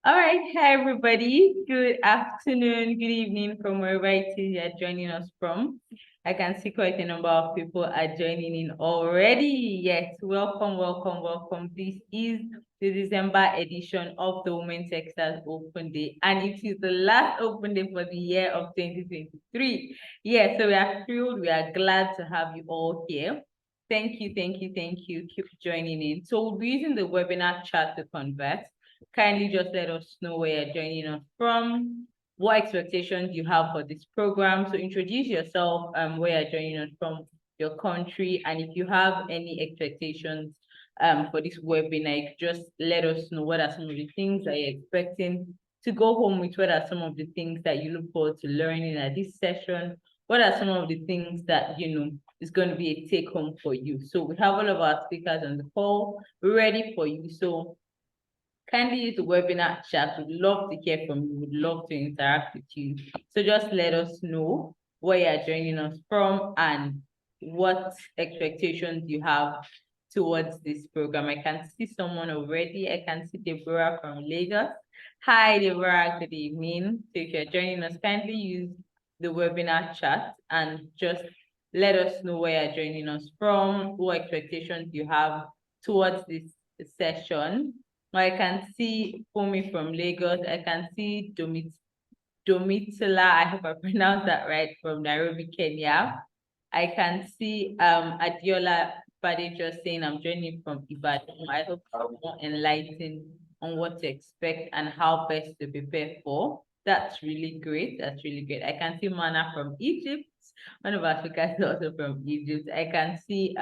All right, hi everybody. Good afternoon, good evening from wherever it is you're joining us from. I can see quite a number of people are joining in already. Yes, welcome, welcome, welcome. This is the December edition of the Women Techsters Open Day, and it is the last open day for the year of 2023. Yeah, so we are thrilled, we are glad to have you all here. Thank you, thank you, thank you. Keep joining in. So we'll be using the webinar chat to convert. Kindly just let us know where you're joining us from, what expectations you have for this program. So introduce yourself, where you're joining us from, your country, and if you have any expectations for this webinar, just let us know what are some of the things that you're expecting to go home with, what are some of the things that you look forward to learning at this session, what are some of the things that, is going to be a take home for you. So we have all of our speakers on the call ready for you. So kindly use the webinar chat. We'd love to hear from you. We'd love to interact with you. So just let us know where you're joining us from and what expectations you have towards this program. I can see someone already. I can see Deborah from Lagos. Hi, Deborah. Good evening. So if you're joining us, kindly use the webinar chat and just let us know where you're joining us from, what expectations you have towards this session. I can see Fumi from Lagos. I can see Domitila, I hope I pronounced that right, from Nairobi, Kenya. I can see Adiola Bade just saying I'm joining from Ibadan. I hope I'm more enlightened on what to expect and how best to prepare for. That's really great. That's really great. I can see Mana from Egypt. One of our speakers is also from Egypt. I can see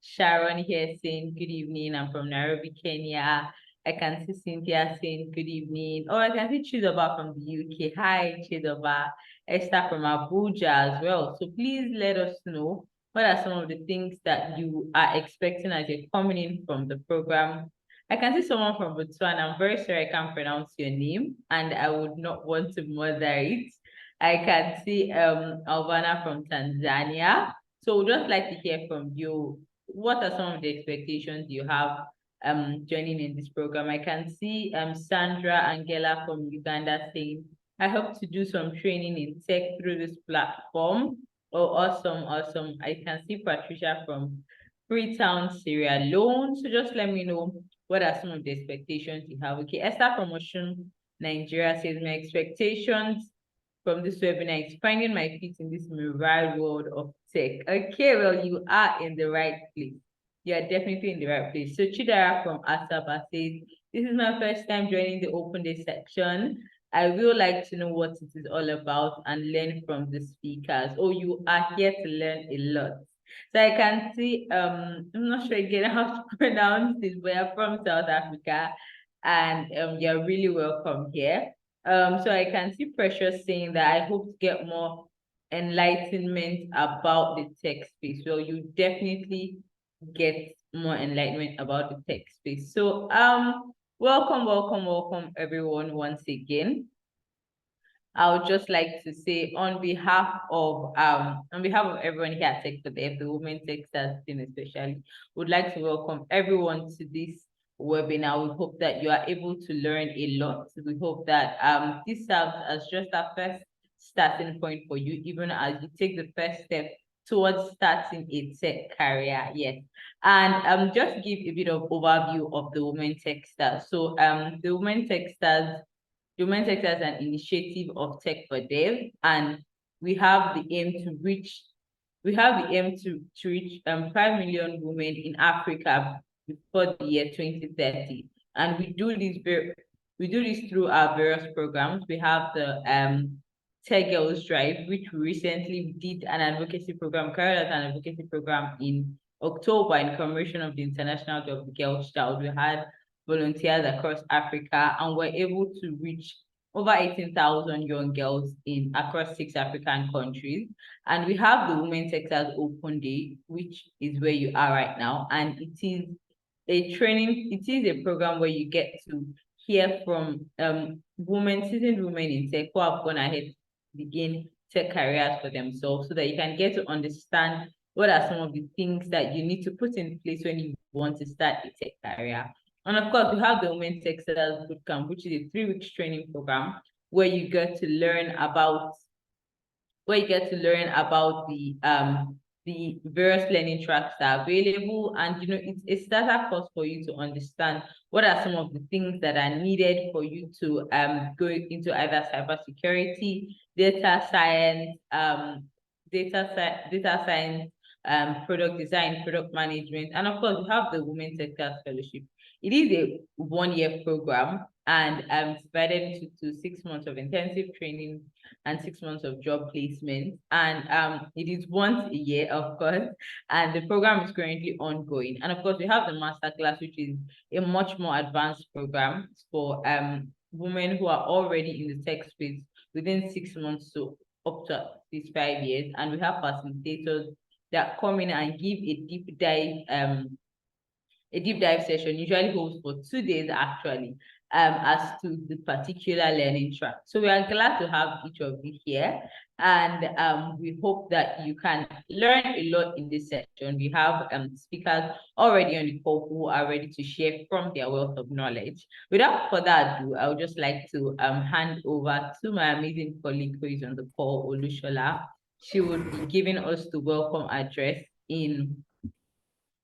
Sharon here saying good evening. I'm from Nairobi, Kenya. I can see Cynthia saying good evening. Oh, I can see Chidoba from the UK. Hi, Chidoba. Esther from Abuja as well. So please let us know what are some of the things that you are expecting as you're coming in from the program. I can see someone from Botswana. I'm very sorry I can't pronounce your name, and I would not want to murder it. I can see Alvana from Tanzania. So we'd just like to hear from you. What are some of the expectations you have joining in this program? I can see Sandra Angela from Uganda saying, I hope to do some training in tech through this platform. Oh, awesome, awesome. I can see Patricia from Freetown, Sierra Leone. So just let me know what are some of the expectations you have. Okay, Esther from Ocean, Nigeria says, my expectations from this webinar is finding my feet in this mirage world of tech. Okay, well, you are in the right place. You are definitely in the right place. So Chidara from Asaba says, this is my first time joining the open day section. I will like to know what it is all about and learn from the speakers. Oh, you are here to learn a lot. So I can see, I'm not sure again how to pronounce this, but you're from South Africa and you're really welcome here. So I can see Precious saying that I hope to get more enlightenment about the tech space. Well, you definitely get more enlightenment about the tech space. So welcome, welcome, welcome everyone once again. I would just like to say on behalf of everyone here at Tech for the Women Techsters team especially, would like to welcome everyone to this webinar. We hope that you are able to learn a lot. We hope that this serves as just a first starting point for you, even as you take the first step towards starting a tech career. Yes. And just give a bit of overview of the Women Techsters. So the Women Techsters Women Techsters is an initiative of Tech for Dev, and we have the aim to reach 5 million women in Africa before the year 2030. And we do this through our various programs. We have the Tech Girls Drive, which we recently did an advocacy program, carried out an advocacy program in October in commemoration of the International Day of the Girl Child. We had volunteers across Africa, and we're able to reach over 18,000 young girls in across 6 African countries. And we have the Women Techsters Open Day, which is where you are right now. And it is a program where you get to hear from seasoned women in tech who have gone ahead to begin tech careers for themselves so that you can get to understand what are some of the things that you need to put in place when you want to start a tech career. And of course, we have the Women Techsters Bootcamp, which is a 3 week training program where you get to learn about the various learning tracks that are available, and it's a starter course for you to understand what are some of the things that are needed for you to go into either cybersecurity, data science, product design, product management, and of course we have the Women Sectors Fellowship. It is a 1 year program, and it's divided into 6 months of intensive training and 6 months of job placement. And it is once a year, of course, and the program is currently ongoing. And of course, we have the masterclass, which is a much more advanced program for women who are already in the tech space within 6 months to up to at least 5 years. And we have facilitators that come in and give a deep dive session, usually holds for 2 days actually, as to the particular learning track. So we are glad to have each of you here, and we hope that you can learn a lot in this session. We have speakers already on the call who are ready to share from their wealth of knowledge. Without further ado, I would just like to hand over to my amazing colleague who is on the call, Olushola. She would be giving us the welcome address in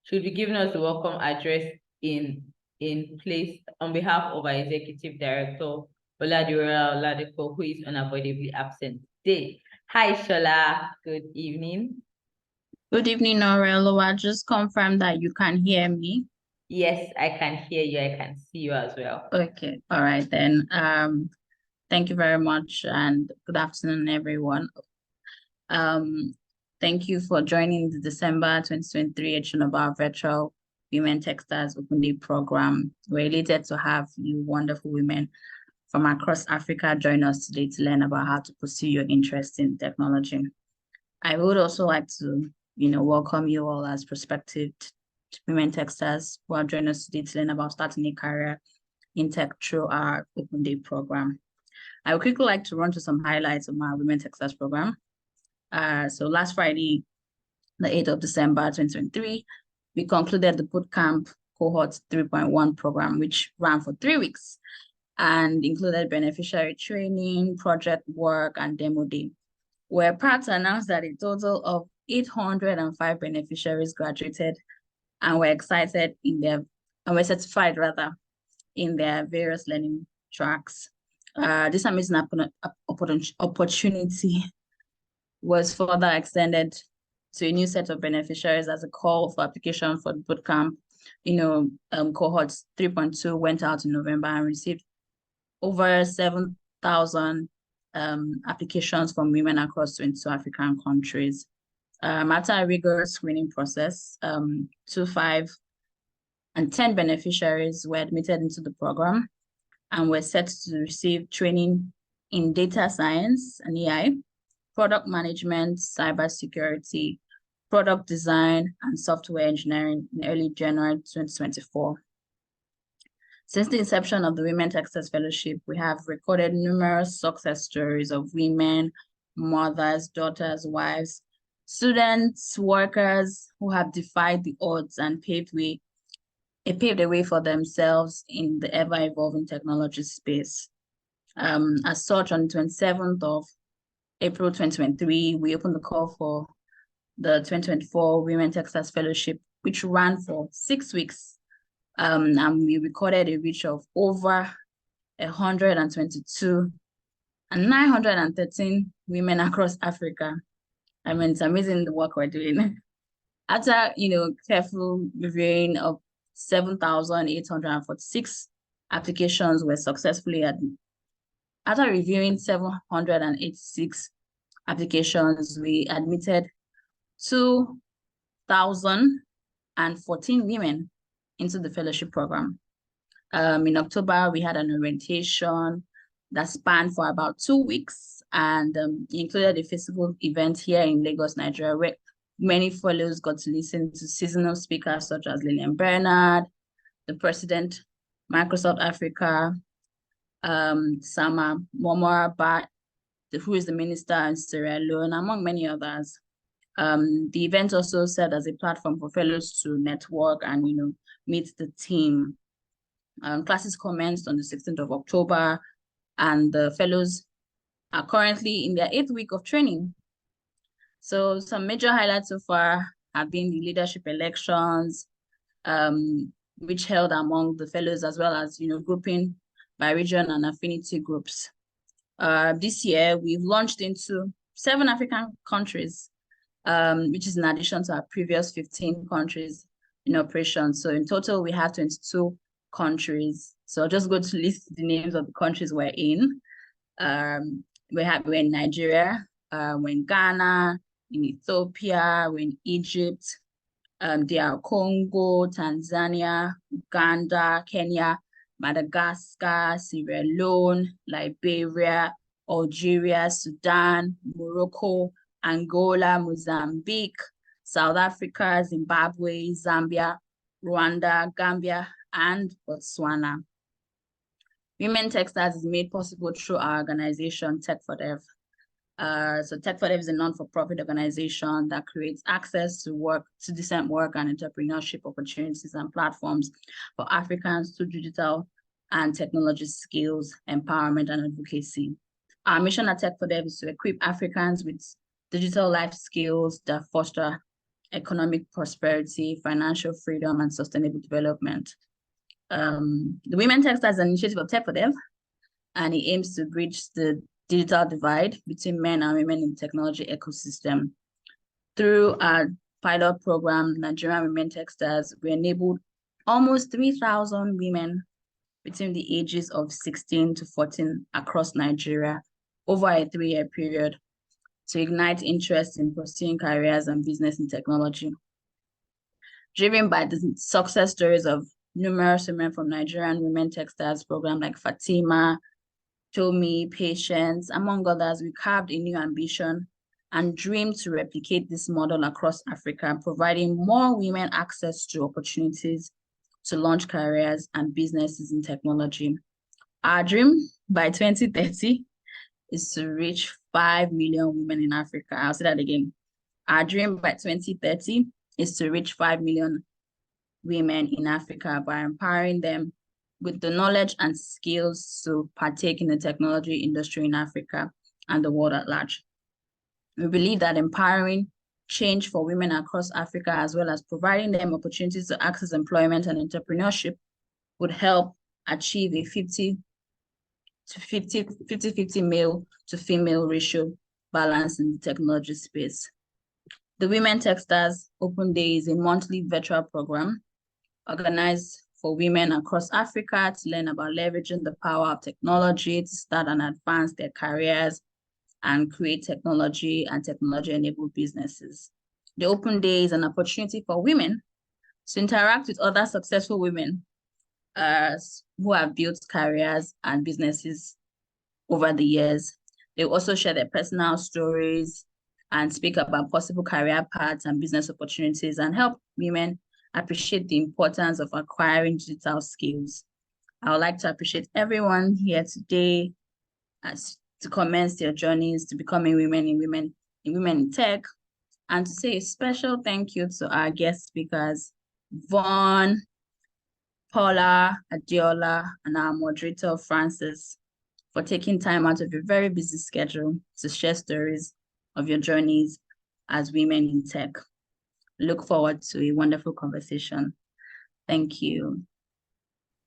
should be giving us the welcome address in place on behalf of our Executive Director, Oladura Oladeko, who is unavoidably absent today. Hi, Shola. Good evening. Good evening, Aurelio. I just confirmed that you can hear me. Yes, I can hear you. I can see you as well. Okay. All right, then. Thank you very much, and good afternoon, everyone. Thank you for joining the December 2023 edition of our virtual Women Techsters Open Day program. We're elated to have you wonderful women from across Africa join us today to learn about how to pursue your interest in technology. I would also like to, welcome you all as prospective women techsters who are joining us today to learn about starting a career in tech through our Open Day program. I would quickly like to run through some highlights of our Women Techsters program. So last Friday, the 8th of December, 2023, we concluded the bootcamp cohort 3.1 program, which ran for 3 weeks and included beneficiary training, project work, and demo day. We're proud to announce that a total of 805 beneficiaries graduated, and we're excited and we're certified in their various learning tracks. This amazing opportunity was further extended to a new set of beneficiaries as a call for application for the bootcamp. Cohorts 3.2 went out in November and received over 7,000 applications from women across 22 African countries. After a rigorous screening process, 5 and 10 beneficiaries were admitted into the program and were set to receive training in data science and AI, product management, cybersecurity, product design, and software engineering in early January 2024. Since the inception of the Women Techsters Fellowship, we have recorded numerous success stories of women, mothers, daughters, wives, students, workers who have defied the odds and paved a way for themselves in the ever-evolving technology space. As such, on the 27th of April 2023, we opened the call for the 2024 Women Techsters Fellowship, which ran for 6 weeks. And we recorded a reach of over 122 and 913 women across Africa. I mean, it's amazing the work we're doing. After, careful reviewing of 7,846 applications were successfully admitted. After reviewing 786 applications, we admitted 2,014 women into the fellowship program. In October, we had an orientation that spanned for about 2 weeks and included a physical event here in Lagos, Nigeria, where many fellows got to listen to seasonal speakers such as Lillian Bernard, the president, Microsoft Africa, Sama Momoraba, who is the minister in Sierra Leone, among many others. The event also served as a platform for fellows to network and, meet the team. Classes commenced on the 16th of October, and the fellows are currently in their 8th week of training. So some major highlights so far have been the leadership elections, which held among the fellows, as well as, grouping by region and affinity groups. This year, we've launched into 7 African countries, which is in addition to our previous 15 countries in operation. So in total, we have 22 countries. So I'll just go to list the names of the countries we're in. We're in Nigeria, we're in Ghana, in Ethiopia, we're in Egypt, DR Congo, Tanzania, Uganda, Kenya, Madagascar, Sierra Leone, Liberia, Algeria, Sudan, Morocco, Angola, Mozambique, South Africa, Zimbabwe, Zambia, Rwanda, Gambia, and Botswana. Women Techsters is made possible through our organization, Tech4Dev. So Tech4Dev is a non-for-profit organization that creates access to decent work and entrepreneurship opportunities and platforms for Africans through digital and technology skills, empowerment, and advocacy. Our mission at Tech4Dev is to equip Africans with digital life skills that foster economic prosperity, financial freedom, and sustainable development. The Women Techsters is an initiative of Tech4Dev, and it aims to bridge the digital divide between men and women in the technology ecosystem. Through our pilot program, Nigerian Women Techsters, we enabled almost 3,000 women between the ages of 16 to 14 across Nigeria over a 3-year period to ignite interest in pursuing careers and business in technology. Driven by the success stories of numerous women from Nigerian Women Techsters program like Fatima, Tomi, Patience, among others, we carved a new ambition and dream to replicate this model across Africa, providing more women access to opportunities to launch careers and businesses in technology. Our dream by 2030 is to reach 5 million women in Africa. I'll say that again. Our dream by 2030 is to reach 5 million women in Africa by empowering them with the knowledge and skills to partake in the technology industry in Africa and the world at large. We believe that empowering change for women across Africa, as well as providing them opportunities to access employment and entrepreneurship, would help achieve a 50-50 male to female ratio balance in the technology space. The Women Techsters Open Day is a monthly virtual program organized for women across Africa to learn about leveraging the power of technology to start and advance their careers and create technology and technology-enabled businesses. The Open Day is an opportunity for women to interact with other successful women who have built careers and businesses over the years. They also share their personal stories and speak about possible career paths and business opportunities and help women appreciate the importance of acquiring digital skills. I would like to appreciate everyone here today to commence their journeys to becoming women in tech, and to say a special thank you to our guest speakers, Vaughn, Paula, Adiola, and our moderator, Francis, for taking time out of your very busy schedule to share stories of your journeys as women in tech. Look forward to a wonderful conversation. Thank you.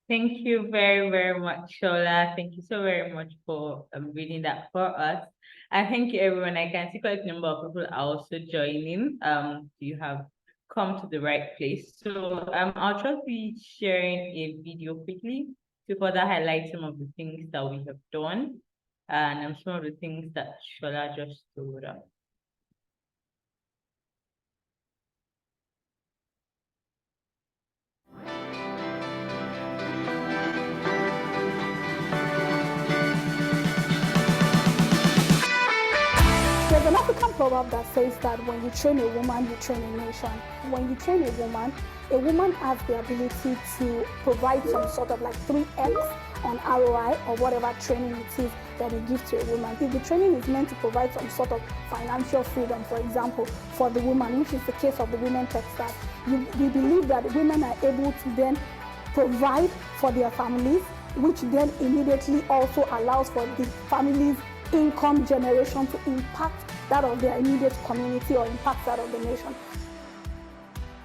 Thank you very, very much, Shola. Thank you so very much for reading that for us. And thank you, everyone. I can see quite a number of people are also joining. You have come to the right place. So I'll just be sharing a video quickly to further highlight some of the things that we have done and some of the things that Shola just told us. There's an African proverb that says that when you train a woman, you train a nation. When you train a woman has the ability to provide some sort of like 3x on ROI or whatever training it is that you give to a woman. If the training is meant to provide some sort of financial freedom, for example, for the woman, which is the case of the Women Techsters, we believe that women are able to then provide for their families, which then immediately also allows for the family's income generation to impact that of their immediate community or impact that of the nation.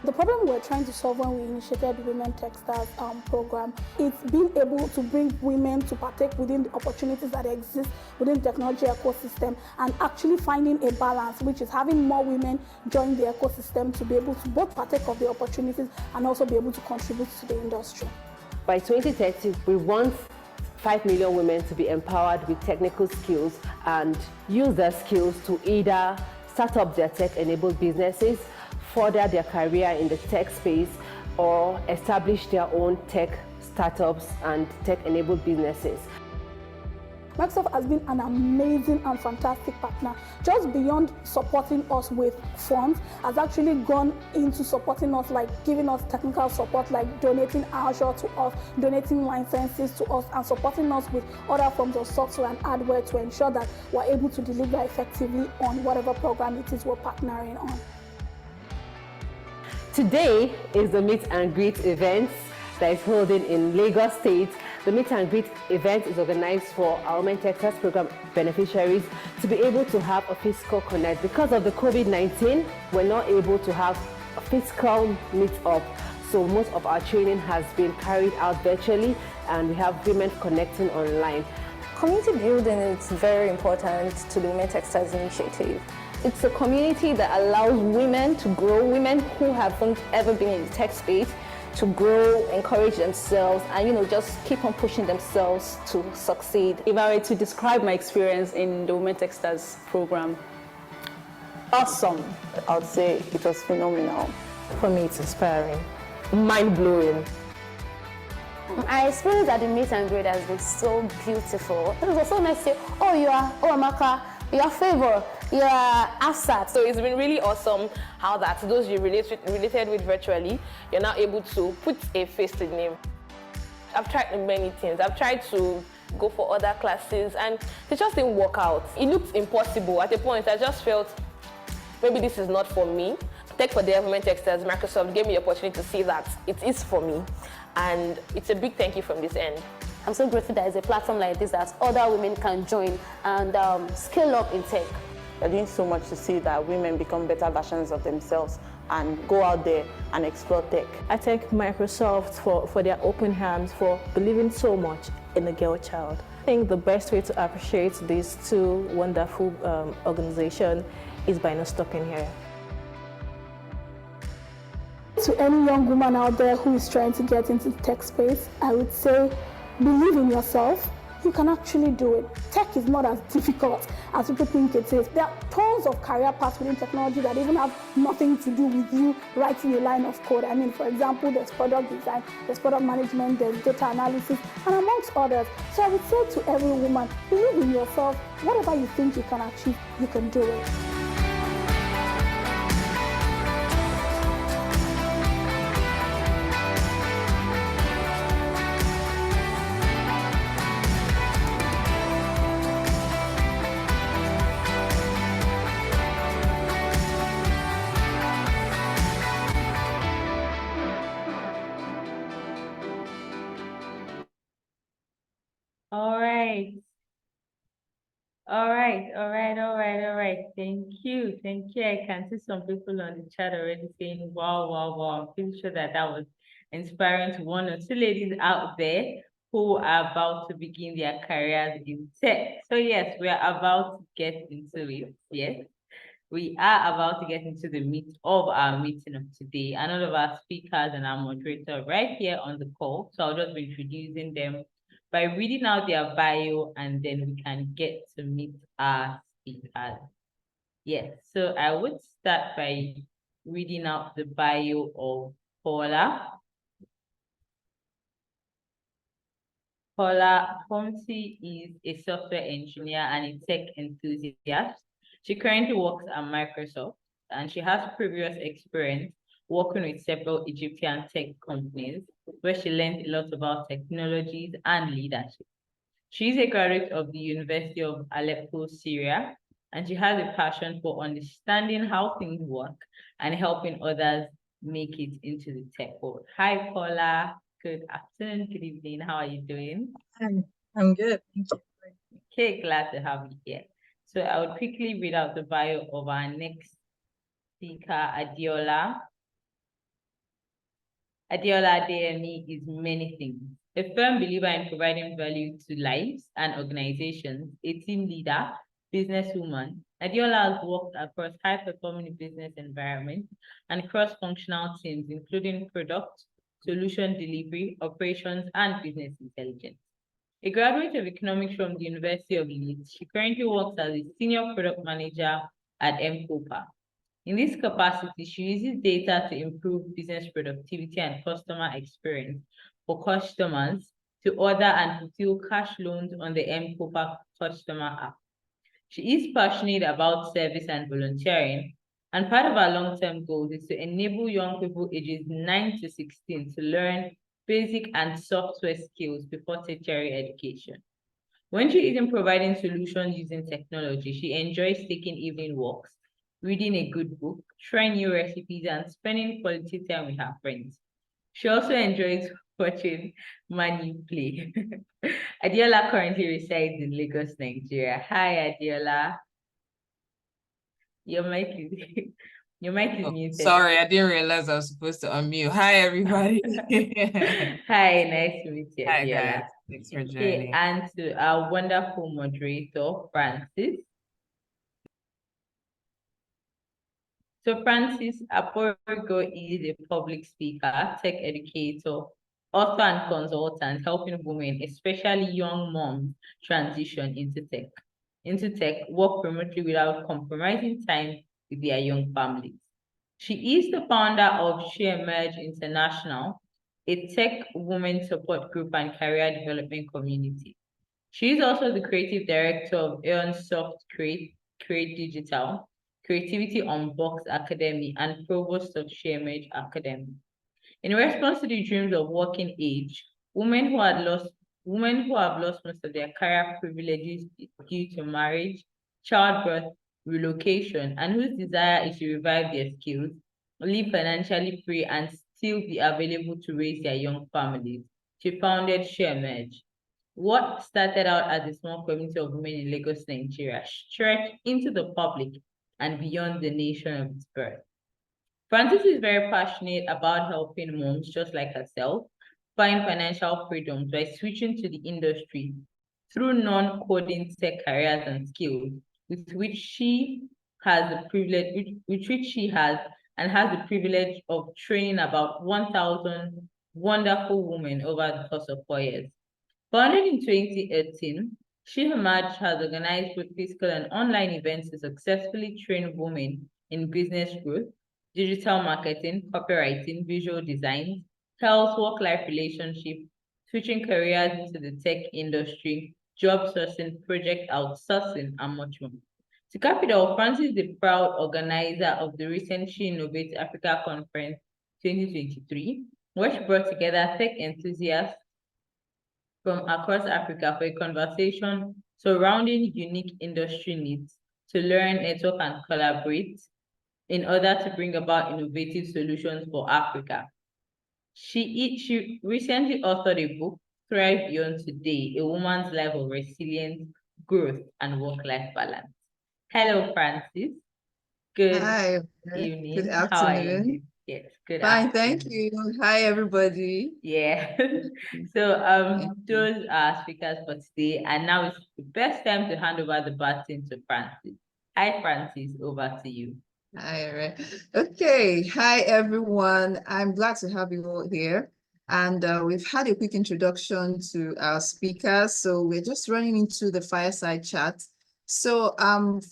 The problem we're trying to solve when we initiated the Women Techsters program is being able to bring women to partake within the opportunities that exist within the technology ecosystem and actually finding a balance, which is having more women join the ecosystem to be able to both partake of the opportunities and also be able to contribute to the industry. By 2030, we want 5 million women to be empowered with technical skills and use their skills to either start up their tech-enabled businesses, further their career in the tech space, or establish their own tech startups and tech-enabled businesses. Microsoft has been an amazing and fantastic partner. Just beyond supporting us with funds, has actually gone into supporting us, like giving us technical support, like donating Azure to us, donating licenses to us, and supporting us with other forms of software and hardware to ensure that we're able to deliver effectively on whatever program it is we're partnering on. Today is the Meet and Greet event that is holding in Lagos State. The Meet and Greet event is organized for our Women Techsters program beneficiaries to be able to have a physical connect. Because of the COVID-19, we're not able to have a physical meet-up. So most of our training has been carried out virtually, and we have women connecting online. Community building is very important to the Women Techsters initiative. It's a community that allows women to grow, women who haven't ever been in the tech space, to grow, encourage themselves, and just keep on pushing themselves to succeed. If I were to describe my experience in the Women Techsters program, Awesome. I would say it was phenomenal. For me, it's inspiring, mind-blowing. My experience at the Meet and Greet has been so beautiful. It was so nice to say, oh Amaka, you are Favor, you are Afsat. So it's been really awesome how that those you related with virtually, you're now able to put a face to the name. I've tried many things. I've tried to go for other classes and it just didn't work out. It looked impossible. At a point, I just felt maybe this is not for me. Tech for Development Techsters, Microsoft gave me the opportunity to see that it is for me. And it's a big thank you from this end. I'm so grateful that there's a platform like this that other women can join and scale up in tech. We're doing so much to see that women become better versions of themselves and go out there and explore tech. I thank Microsoft for their open hands, for believing so much in the girl child. I think the best way to appreciate these two wonderful organizations is by not stopping here. To any young woman out there who is trying to get into the tech space, I would say, believe in yourself. You can actually do it. Tech is not as difficult as people think it is. There are tons of career paths within technology that even have nothing to do with you writing a line of code. I mean, for example, there's product design, there's product management, there's data analysis, and amongst others. So I would say to every woman, believe in yourself. Whatever you think you can achieve, you can do it. All right. Thank you. I can see some people on the chat already saying, wow. I'm pretty sure that was inspiring to one or two ladies out there who are about to begin their careers in tech. So yes, we are about to get into it. Yes, we are about to get into the meat of our meeting of today. And all of our speakers and our moderator right here on the call. So I'll just be introducing them by reading out their bio, and then we can get to meet our speakers. Yes, so I would start by reading out the bio of Paula. Paula Pomsi is a software engineer and a tech enthusiast. She currently works at Microsoft, and she has previous experience working with several Egyptian tech companies, where she learned a lot about technologies and leadership. She's a graduate of the University of Aleppo, Syria, and she has a passion for understanding how things work and helping others make it into the tech world. Hi, Paula. good afternoon, good evening. How are you doing? I'm good. Thank you. Okay, glad to have you here. So I would quickly read out the bio of our next speaker, Adiola. Adiola Adeyemi is many things. A firm believer in providing value to lives and organizations, a team leader, businesswoman, Adiola has worked across high-performing business environments and cross-functional teams, including product, solution delivery, operations, and business intelligence. A graduate of economics from the University of Leeds, she currently works as a senior product manager at M-Copa. In this capacity, she uses data to improve business productivity and customer experience for customers to order and fulfill cash loans on the M-Copa customer app. She is passionate about service and volunteering, and part of our long-term goals is to enable young people ages 9 to 16 to learn basic and software skills before tertiary education. When she isn't providing solutions using technology, she enjoys taking evening walks, reading a good book, trying new recipes, and spending quality time with her friends. She also enjoys watching Mani play. Adiola currently resides in Lagos, Nigeria. Hi, Adiola. Your mic is your mic is muted. Sorry, I didn't realize I was supposed to unmute. Hi, everybody. Hi, nice to meet you, Hi, Adiola. guys. Thanks for Okay, joining. and to our wonderful moderator, Francis. So Francis Aporigo is a public speaker, tech educator, author and consultant, helping women, especially young moms, transition into tech, work remotely without compromising time with their young families. She is the founder of She Emerge International, a tech women support group and career development community. She is also the creative director of Aeonsoft Create Digital, Creativity on Box Academy, and provost of She Emerge Academy. In response to the dreams of working age, women who have lost most of their career privileges due to marriage, childbirth, relocation, and whose desire is to revive their skills, live financially free, and still be available to raise their young families, she founded She Emerge. What started out as a small community of women in Lagos, Nigeria, stretched into the public and beyond the nation of its birth. Francis is very passionate about helping moms just like herself find financial freedom by switching to the industry through non-coding tech careers and skills with which she has the privilege, which she has and has the privilege of training about 1,000 wonderful women over the course of 4 years. Founded in 2018, She Emerge has organized both physical and online events to successfully train women in business growth, digital marketing, copywriting, visual design, health, work-life relationship, switching careers into the tech industry, job sourcing, project outsourcing, and much more. To cap it all, Francis is the proud organizer of the recent She Innovates Africa Conference 2023, which brought together tech enthusiasts from across Africa for a conversation surrounding unique industry needs to learn, network, and collaborate in order to bring about innovative solutions for Africa. She recently authored a book, Thrive Beyond Today, A Woman's Life of Resilience, Growth, and Work-Life Balance. Hello, Francis. Good Hi, evening. good How are you? afternoon. Yes, good Fine, afternoon. thank you. Hi, everybody. Yeah. So Thank you. those are speakers for today, and now it's the best time to hand over the baton to Francis. Hi, Francis, over to you. Hi, all right. Okay, hi, everyone. I'm glad to have you all here. And we've had a quick introduction to our speakers. So we're just running into the fireside chat. So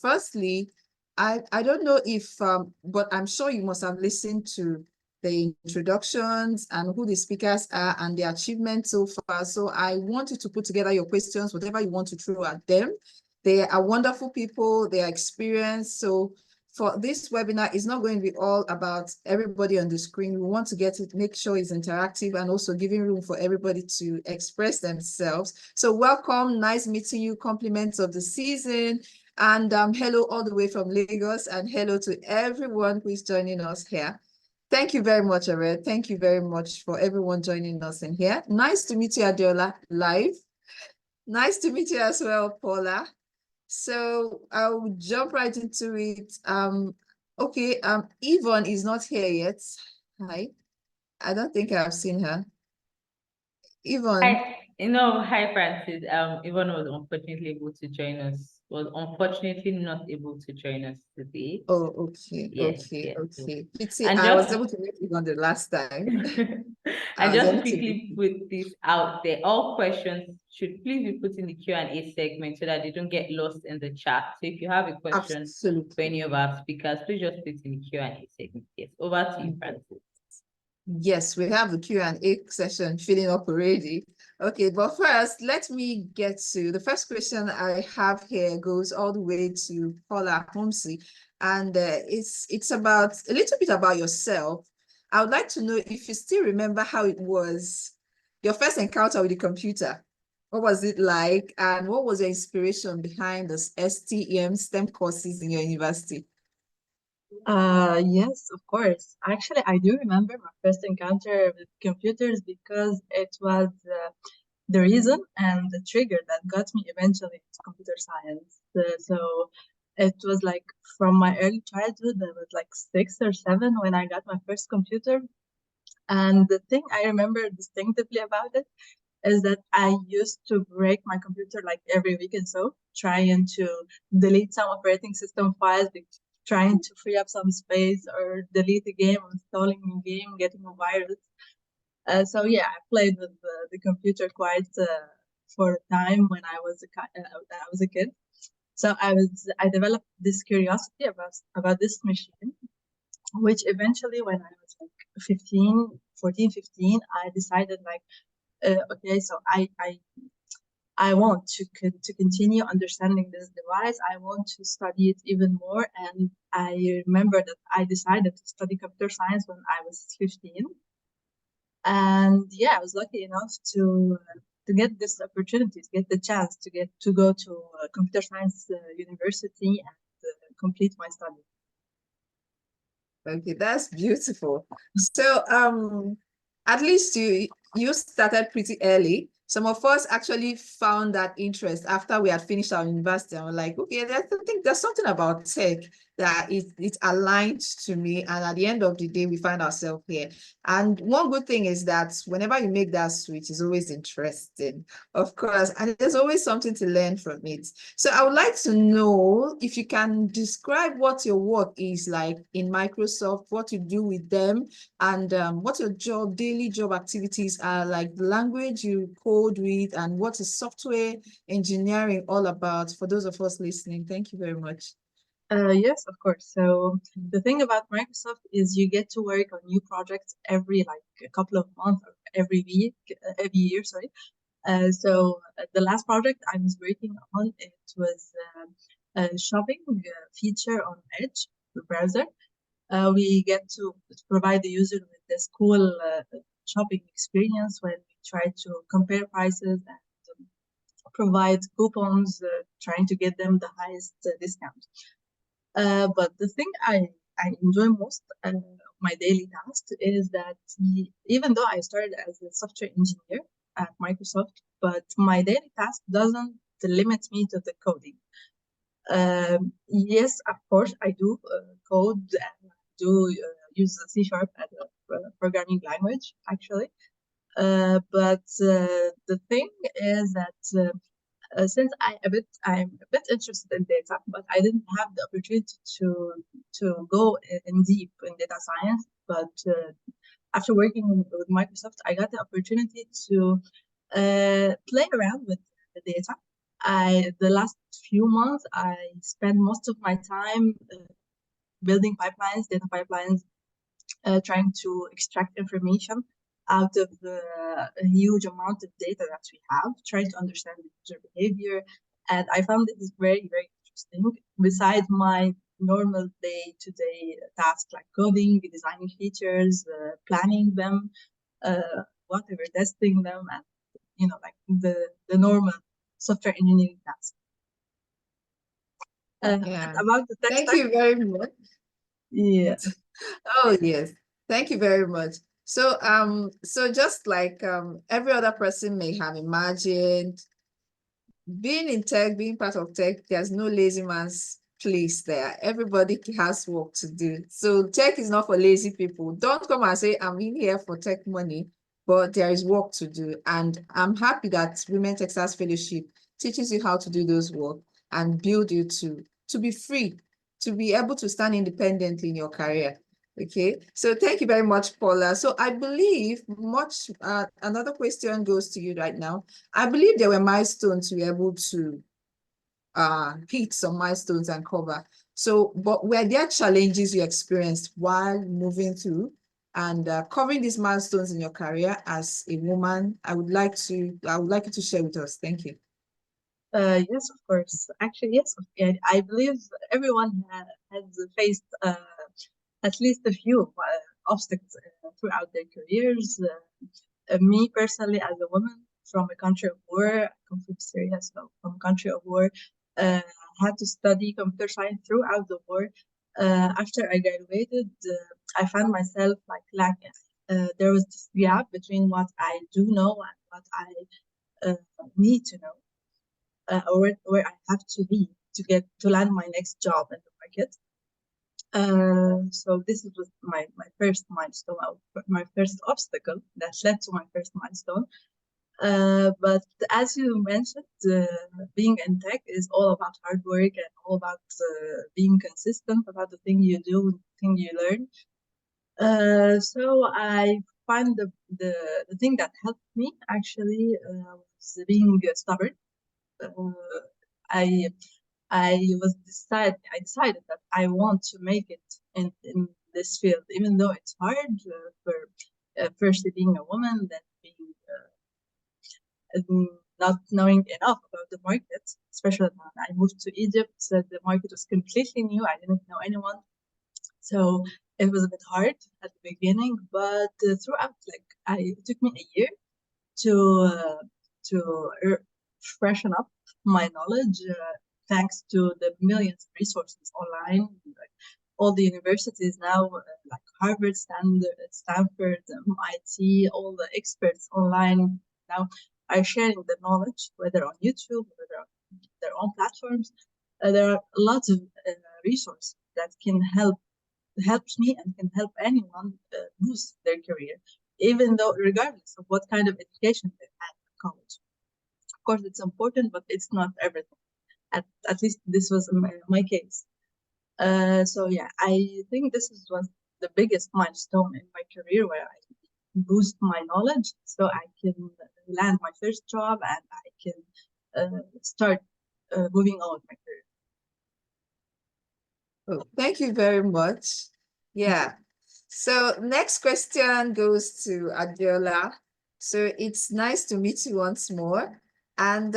firstly, I don't know if, but I'm sure you must have listened to the introductions and who the speakers are and their achievements so far. So I want you to put together your questions, whatever you want to throw at them. They are wonderful people, they are experienced. So for this webinar, it's not going to be all about everybody on the screen. We want to get it, make sure it's interactive and also giving room for everybody to express themselves. So welcome, nice meeting you, compliments of the season. And hello all the way from Lagos, and hello to everyone who is joining us here. Thank you very much, Ared. Thank you very much for everyone joining us in here. Nice to meet you, Adiola, live. Nice to meet you as well, Paula. So I'll jump right into it. Okay, Yvonne is not here yet. Hi. I don't think I've seen her. Yvonne. Hi Francis. Yvonne was unfortunately able to join us. Was unfortunately not able to join us today. Oh, okay, Yes, okay, yes. okay. Pity, And I was just able to meet Yvonne the last time. and I was just able to quickly put this out there. All questions should please be put in the Q&A segment so that they don't get lost in the chat. So if you have a question Absolutely. for any of our speakers, please just put it in the Q&A segment. Yes, over to you, Francis. Yes, we have the Q&A session filling up already. Okay, but first, let me get to the first question I have here goes all the way to Paula Holmesy, and it's about a little bit about yourself. I would like to know if you still remember how it was, your first encounter with the computer. What was it like, and what was your inspiration behind the STEM STEM courses in your university? Yes, of course. Actually, I do remember my first encounter with computers because it was the reason and the trigger that got me eventually into computer science. So it was like from my early childhood, I was like 6 or 7 when I got my first computer. And the thing I remember distinctively about it is that I used to break my computer like every week and so, trying to delete some operating system files, trying to free up some space or delete a game, installing a game, getting a virus. So yeah, I played with the computer quite for a time when I was a kid. So I developed this curiosity about this machine, which eventually when I was like 14, 15, I decided like, okay, so I want to continue understanding this device. I want to study it even more. And I remember that I decided to study computer science when I was 15. And yeah, I was lucky enough to get this opportunity, to get the chance to go to computer science university and complete my study. Okay, that's beautiful. So at least you started pretty early. Some of us actually found that interest after we had finished our university, and we're like, okay, there's something about tech that it aligned to me. And at the end of the day, we find ourselves here. And one good thing is that whenever you make that switch, it's always interesting, of course, and there's always something to learn from it. So I would like to know if you can describe what your work is like in Microsoft, what you do with them, and what your daily job activities are like, the language you code with, and what is software engineering all about for those of us listening. Thank you very much. Yes, of course. So the thing about Microsoft is you get to work on new projects every like a couple of months or every week, every year, sorry. So the last project I was working on, it was a shopping feature on Edge, the browser. We get to provide the user with this cool shopping experience when we try to compare prices and provide coupons, trying to get them the highest discount. But the thing I enjoy most my daily task is that even though I started as a software engineer at Microsoft, but my daily task doesn't limit me to the coding. Yes, of course, I do code and do use C# as a programming language, actually. But the thing is that since I'm a bit interested in data, but I didn't have the opportunity to go in deep in data science. But after working with Microsoft, I got the opportunity to play around with the data. The last few months, I spent most of my time building pipelines, data pipelines, trying to extract information out of a huge amount of data that we have, trying to understand the user behavior. And I found this very, very interesting. Besides my normal day-to-day tasks like coding, designing features, planning them, whatever, testing them, and like the normal software engineering tasks. Yeah. About the Techsters. Thank you very much. Yeah. Oh, yes. Thank you very much. So just like every other person may have imagined, being in tech, being part of tech, there's no lazy man's place there. Everybody has work to do. So tech is not for lazy people. Don't come and say, I'm in here for tech money, but there is work to do. And I'm happy that Women Texas Fellowship teaches you how to do those work and build you to be free, to be able to stand independently in your career. Okay, so thank you very much, Paula. So I believe another question goes to you right now. I believe there were milestones you were able to hit some milestones and cover. So, but were there challenges you experienced while moving through and covering these milestones in your career as a woman? I would like you to share with us. Thank you. Yes, of course. Actually, yes. I believe everyone has faced at least a few obstacles throughout their careers. Me personally, as a woman from a country of war, I come from Syria, so from a country of war, had to study computer science throughout the war. After I graduated, I found myself like lacking. There was this gap between what I do know and what I need to know. Or where I have to be to land my next job in the market. So this was my first milestone, my first obstacle that led to my first milestone. But as you mentioned, being in tech is all about hard work and all about being consistent about the thing you do, the thing you learn. So I find the thing that helped me actually was being stubborn. I decided that I want to make it in this field, even though it's hard for firstly being a woman, then being not knowing enough about the market, especially when I moved to Egypt. So the market was completely new. I didn't know anyone. So it was a bit hard at the beginning, but throughout, it took me a year to freshen up my knowledge, thanks to the millions of resources online. Like all the universities now, like Harvard, Stanford, MIT, all the experts online now are sharing the knowledge, whether on YouTube, whether on their own platforms. There are lots of resources that helps me and can help anyone boost their career, even though regardless of what kind of education they had at college. Of course, it's important, but it's not everything. At least this was my case. So yeah, I think this was the biggest milestone in my career where I boost my knowledge so I can land my first job and I can start moving on with my career. Oh, thank you very much. Yeah. So next question goes to Adiola. So it's nice to meet you once more. And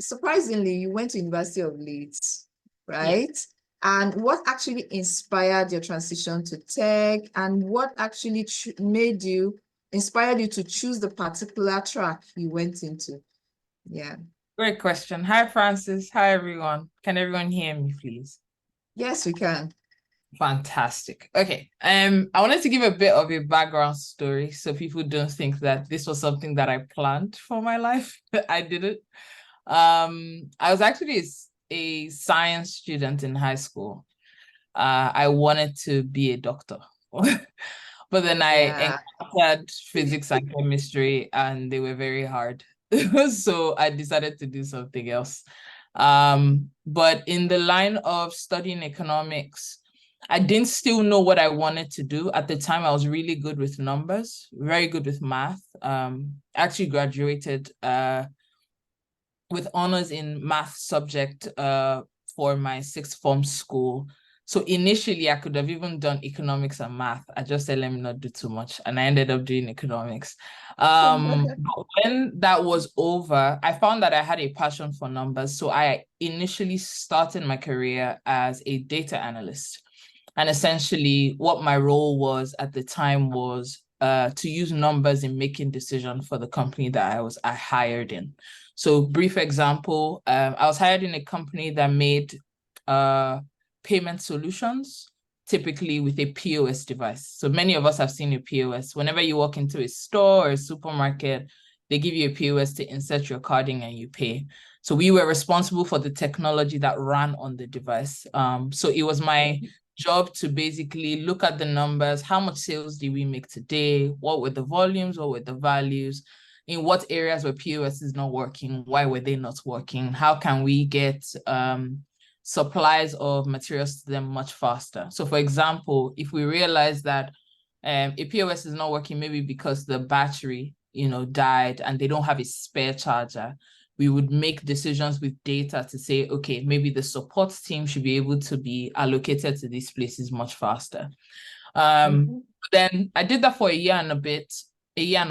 surprisingly, you went to University of Leeds, right? Yeah. And what actually inspired your transition to tech, and what actually inspired you to choose the particular track you went into? Yeah. Great question. Hi, Francis. Hi, everyone. Can everyone hear me, please? Yes, we can. Fantastic. Okay. I wanted to give a bit of a background story so people don't think that this was something that I planned for my life. I didn't. I was actually a science student in high school. I wanted to be a doctor. But then I encountered physics and chemistry and they were very hard. So I decided to do something else. But in the line of studying economics, I didn't still know what I wanted to do. At the time, I was really good with numbers, very good with math. Actually graduated with honors in math subject for my sixth form school. So initially, I could have even done economics and math. I just said, let me not do too much. And I ended up doing economics. But when that was over, I found that I had a passion for numbers. So I initially started my career as a data analyst. And essentially, what my role was at the time was to use numbers in making decisions for the company that I hired in. So brief example, I was hired in a company that made payment solutions. typically with a POS device. So many of us have seen a POS. Whenever you walk into a store or a supermarket, they give you a POS to insert your card in and you pay. So we were responsible for the technology that ran on the device. So it was my job to basically look at the numbers. How much sales did we make today? What were the volumes? What were the values? In what areas were POS is not working? Why were they not working? How can we get supplies of materials to them much faster? So for example, if we realize that a POS is not working, maybe because the battery, died and they don't have a spare charger, we would make decisions with data to say, okay, maybe the support team should be able to be allocated to these places much faster. Then I did that for a year and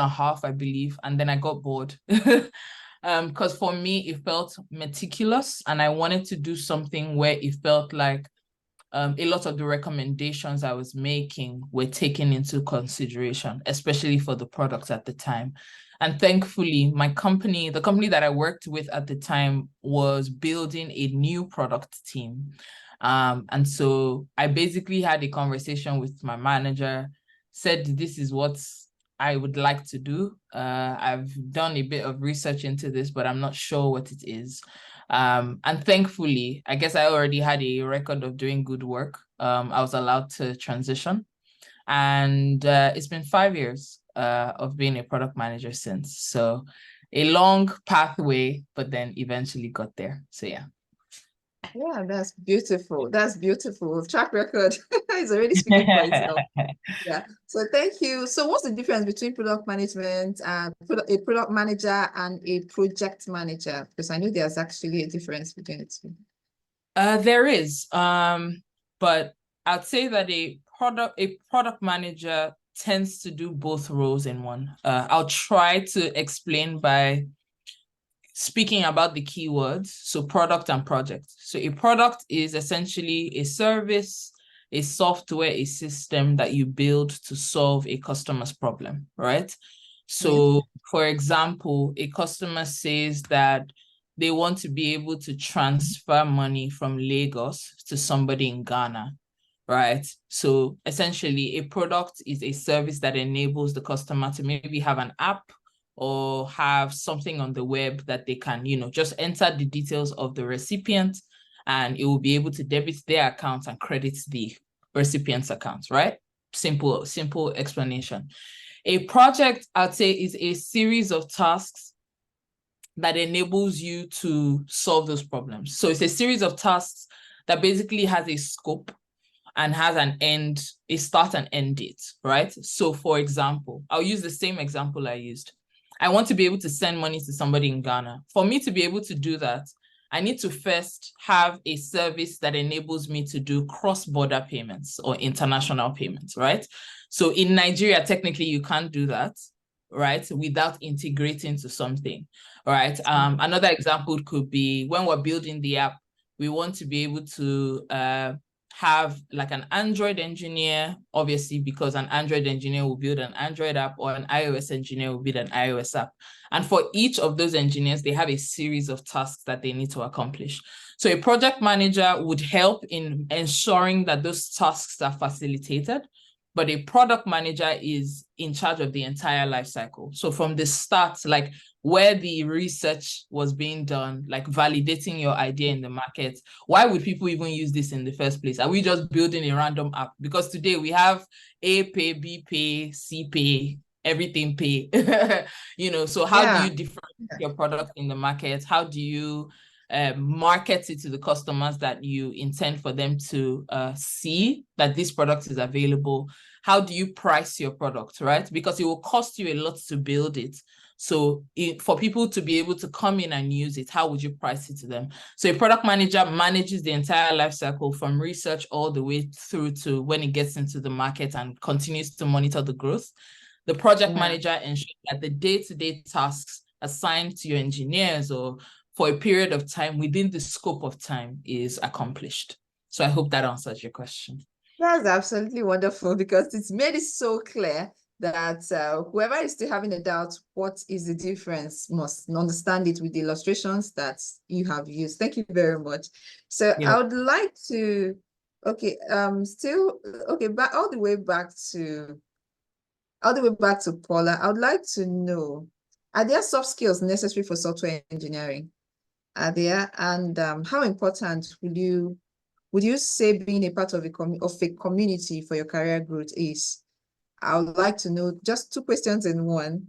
a half, I believe, and then I got bored. Because for me, it felt meticulous and I wanted to do something where it felt like a lot of the recommendations I was making were taken into consideration, especially for the products at the time. And thankfully, the company that I worked with at the time was building a new product team. And so I basically had a conversation with my manager, said, this is what I would like to do. I've done a bit of research into this, but I'm not sure what it is. And thankfully, I guess I already had a record of doing good work. I was allowed to transition. And it's been 5 years of being a product manager since. So a long pathway, but then eventually got there. So yeah. Yeah, that's beautiful. That's beautiful. Track record is already speaking for itself. Yeah. So thank you. So what's the difference between product management and a product manager and a project manager? Because I know there's actually a difference between the two. There is. But I'd say that a product manager tends to do both roles in one. I'll try to explain by speaking about the keywords, so product and project. So a product is essentially a service, a software, a system that you build to solve a customer's problem, right? So for example, a customer says that they want to be able to transfer money from Lagos to somebody in Ghana, right? So essentially a product is a service that enables the customer to maybe have an app or have something on the web that they can, just enter the details of the recipient and it will be able to debit their account and credit the recipient's account, right? Simple explanation. A project, I'd say, is a series of tasks that enables you to solve those problems. So it's a series of tasks that basically has a scope and has a start and end date, right? So for example, I'll use the same example I used. I want to be able to send money to somebody in Ghana. For me to be able to do that, I need to first have a service that enables me to do cross-border payments or international payments, right? So in Nigeria, technically, you can't do that, right, without integrating to something, right? Another example could be when we're building the app, we want to be able to have like an Android engineer, obviously, because an Android engineer will build an Android app or an iOS engineer will build an iOS app. And for each of those engineers, they have a series of tasks that they need to accomplish. So a project manager would help in ensuring that those tasks are facilitated, but a product manager is in charge of the entire life cycle. So from the start, like where the research was being done, like validating your idea in the market. Why would people even use this in the first place? Are we just building a random app? Because today we have A pay, B pay, C pay, everything pay. So how do you differentiate your product in the market? How do you market it to the customers that you intend for them to see that this product is available? How do you price your product, right? Because it will cost you a lot to build it. So for people to be able to come in and use it, how would you price it to them? So a product manager manages the entire life cycle from research all the way through to when it gets into the market and continues to monitor the growth. The project manager ensures that the day-to-day tasks assigned to your engineers or for a period of time within the scope of time is accomplished. So I hope that answers your question. That's absolutely wonderful because it's made it so clear that whoever is still having a doubt, what is the difference, must understand it with the illustrations that you have used. Thank you very much. So I would like to Okay, still okay, but all the way back to Paula. I would like to know, are there soft skills necessary for software engineering? Are there? And how important would you say being a part of a community for your career growth is? I would like to know just two questions in one.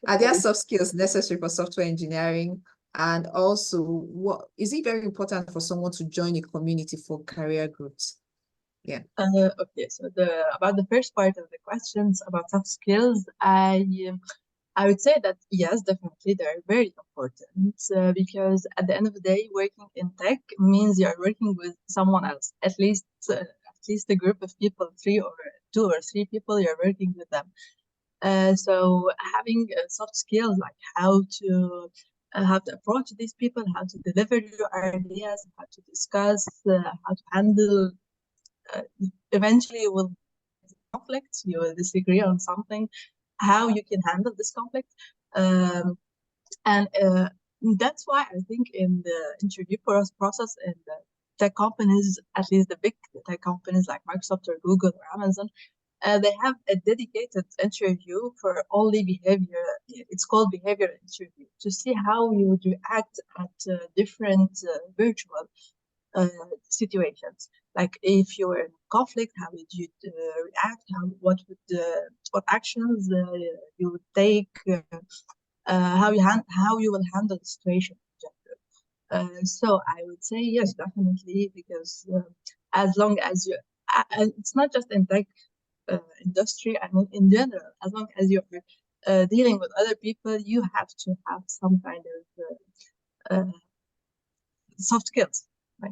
Are there soft skills necessary for software engineering? And also, what is it very important for someone to join a community for career growth? Yeah. Okay, so about the first part of the questions about soft skills, I would say that yes, definitely they're very important because at the end of the day, working in tech means you're working with someone else, at least a group of people, two or three people, you're working with them. So having soft skills like how to approach these people, how to deliver your ideas, how to discuss, how to handle. Eventually, you will conflict. You will disagree on something. How you can handle this conflict, and that's why I think in the interview process in the tech companies, at least the big tech companies like Microsoft or Google or Amazon, they have a dedicated interview for only behavior. It's called behavior interview to see how you would react at different virtual situations. Like if you were in conflict, how would you react? What actions you would take? How you will handle the situation in general. So I would say yes, definitely, because as long as you, and it's not just in tech industry. I mean, in general, as long as you're dealing with other people, you have to have some kind of soft skills, like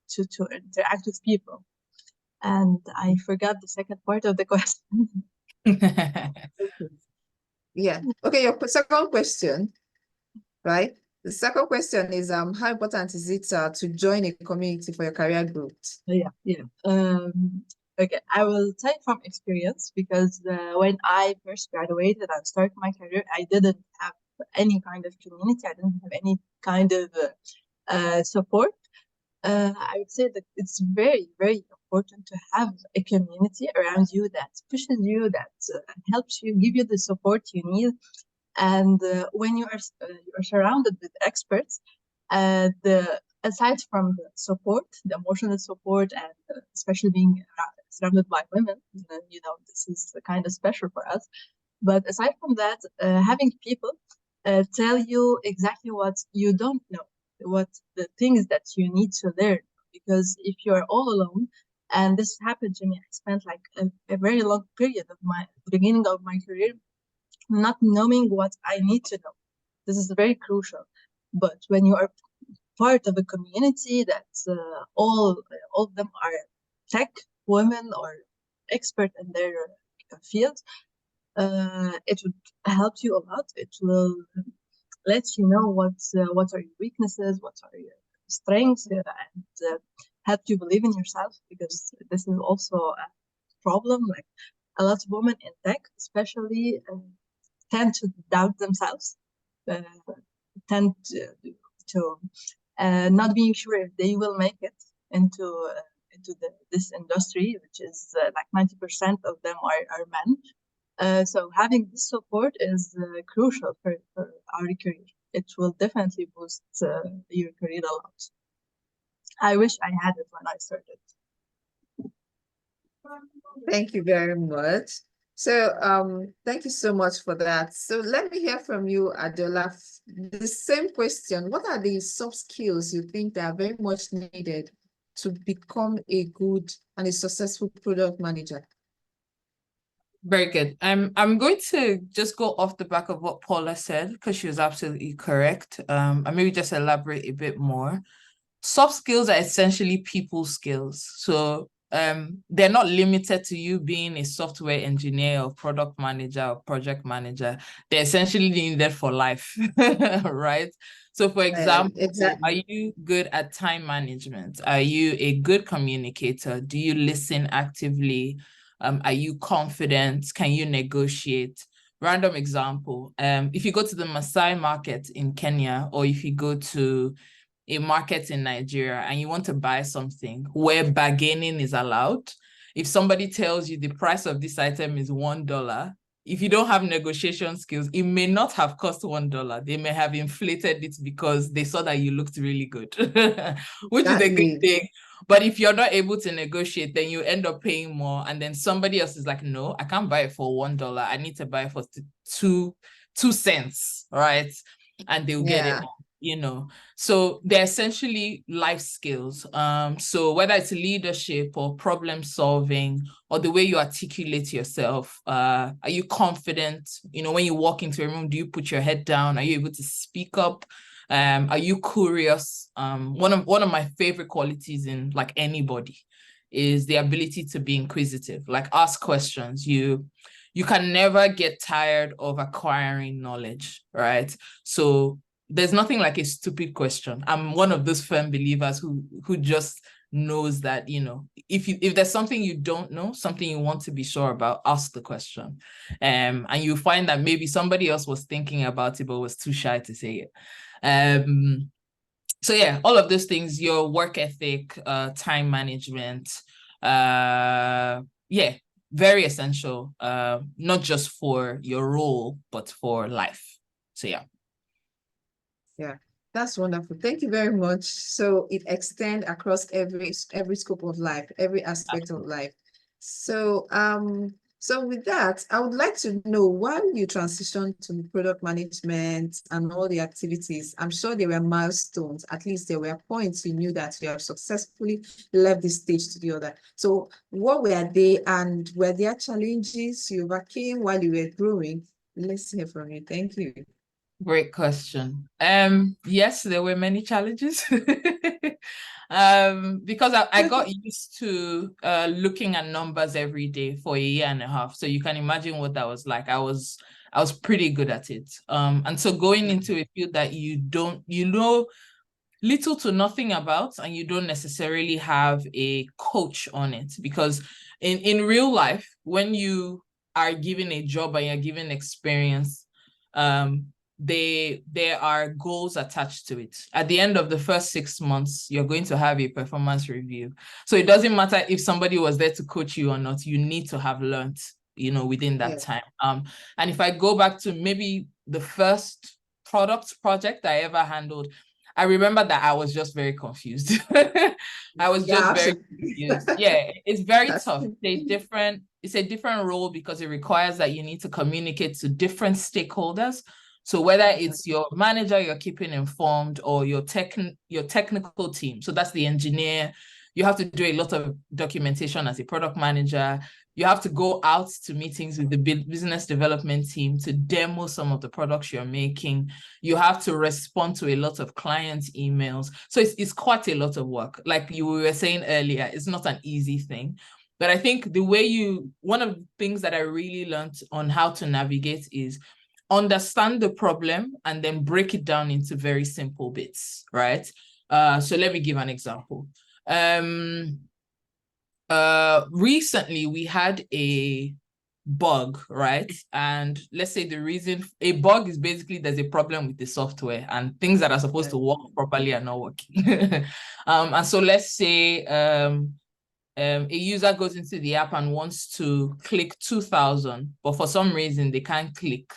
to interact with people. And I forgot the second part of the question. Yeah. Okay, your second question, right? The second question is how important is it to join a community for your career growth? Yeah. Okay, I will tell you from experience because when I first graduated and started my career, I didn't have any kind of community. I didn't have any kind of support. I would say that it's very, very important to have a community around you that pushes you, that helps you, give you the support you need. And when you are surrounded with experts, aside from the support, the emotional support, and especially being surrounded by women, this is kind of special for us. But aside from that, having people tell you exactly what you don't know, what the things that you need to learn, because if you are all alone, and this happened to me, I spent like a very long period of the beginning of my career not knowing what I need to know. This is very crucial. But when you are part of a community that all of them are tech women or expert in their field, it would help you a lot. It will let you know what are your weaknesses, what are your strengths, and help you believe in yourself, because this is also a problem. Like a lot of women in tech, especially, tend to doubt themselves, tend to not being sure if they will make it into this industry, which is like 90% of them are men. So having this support is crucial for our career. It will definitely boost your career a lot. I wish I had it when I started. Thank you very much. So thank you so much for that. So let me hear from you, Adola. The same question. What are the soft skills you think that are very much needed to become a good and a successful product manager? Very good. I'm going to just go off the back of what Paula said, because she was absolutely correct. And maybe just elaborate a bit more. Soft skills are essentially people skills. So they're not limited to you being a software engineer or product manager or project manager. They're essentially needed for life, right? So for example, exactly. Are you good at time management? Are you a good communicator? Do you listen actively? Are you confident? Can you negotiate? Random example, if you go to the Maasai market in Kenya, or if you go to a market in Nigeria and you want to buy something where bargaining is allowed, if somebody tells you the price of this item is $1, if you don't have negotiation skills, it may not have cost $1. They may have inflated it because they saw that you looked really good, which is a good thing. But if you're not able to negotiate, then you end up paying more. And then somebody else is like, no, I can't buy it for $1. I need to buy it for 2 cents, right? And they'll get it, So they're essentially life skills. So whether it's leadership or problem solving or the way you articulate yourself, are you confident? When you walk into a room, do you put your head down? Are you able to speak up? Are you curious? One of my favorite qualities in like anybody is the ability to be inquisitive, like ask questions. You can never get tired of acquiring knowledge, right? So there's nothing like a stupid question. I'm one of those firm believers who just knows that, if there's something you don't know, something you want to be sure about, ask the question. And you find that maybe somebody else was thinking about it, but was too shy to say it. So yeah, all of those things, your work ethic, time management, very essential, not just for your role, but for life. So yeah. Yeah, that's wonderful. Thank you very much. So it extends across every scope of life, every aspect of life. So so with that, I would like to know, while you transitioned to product management and all the activities, I'm sure there were milestones, at least there were points you knew that you have successfully left this stage to the other. So what were they, and were there challenges you overcame while you were growing? Let's hear from you. Thank you. Great question. Yes, there were many challenges. Because I got used to looking at numbers every day for a year and a half. So you can imagine what that was like. I was pretty good at it. And so going into a field that you know little to nothing about, and you don't necessarily have a coach on it, because in real life, when you are given a job and you're given experience, there are goals attached to it. At the end of the first 6 months, you're going to have a performance review. So it doesn't matter if somebody was there to coach you or not, you need to have learned, within that time. And if I go back to maybe the first product project I ever handled, I remember that I was just very confused. I was just very confused. Yeah, it's very tough. It's a different role because it requires that you need to communicate to different stakeholders. So whether it's your manager you're keeping informed, or your technical team, so that's the engineer, you have to do a lot of documentation as a product manager. You have to go out to meetings with the business development team to demo some of the products you're making. You have to respond to a lot of client emails. So it's quite a lot of work. Like you were saying earlier, it's not an easy thing. But I think one of the things that I really learned on how to navigate is understand the problem and then break it down into very simple bits, right? So let me give an example. Recently we had a bug, right? And let's say the reason a bug is basically there's a problem with the software and things that are supposed to work properly are not working. And so let's say a user goes into the app and wants to click 2,000, but for some reason they can't click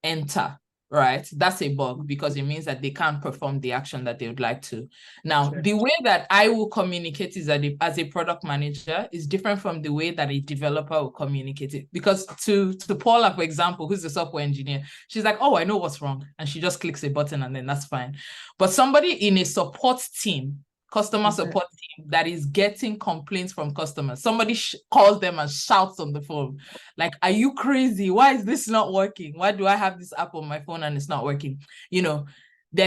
enter, right? That's a bug because it means that they can't perform the action that they would like to. Now, the way that I will communicate is that as a product manager is different from the way that a developer will communicate it. Because to Paula, for example, who's a software engineer, she's like, oh, I know what's wrong. And she just clicks a button and then that's fine. But somebody in a support team, customer support team, that is getting complaints from customers, somebody calls them and shouts on the phone, like, are you crazy? Why is this not working? Why do I have this app on my phone and it's not working? There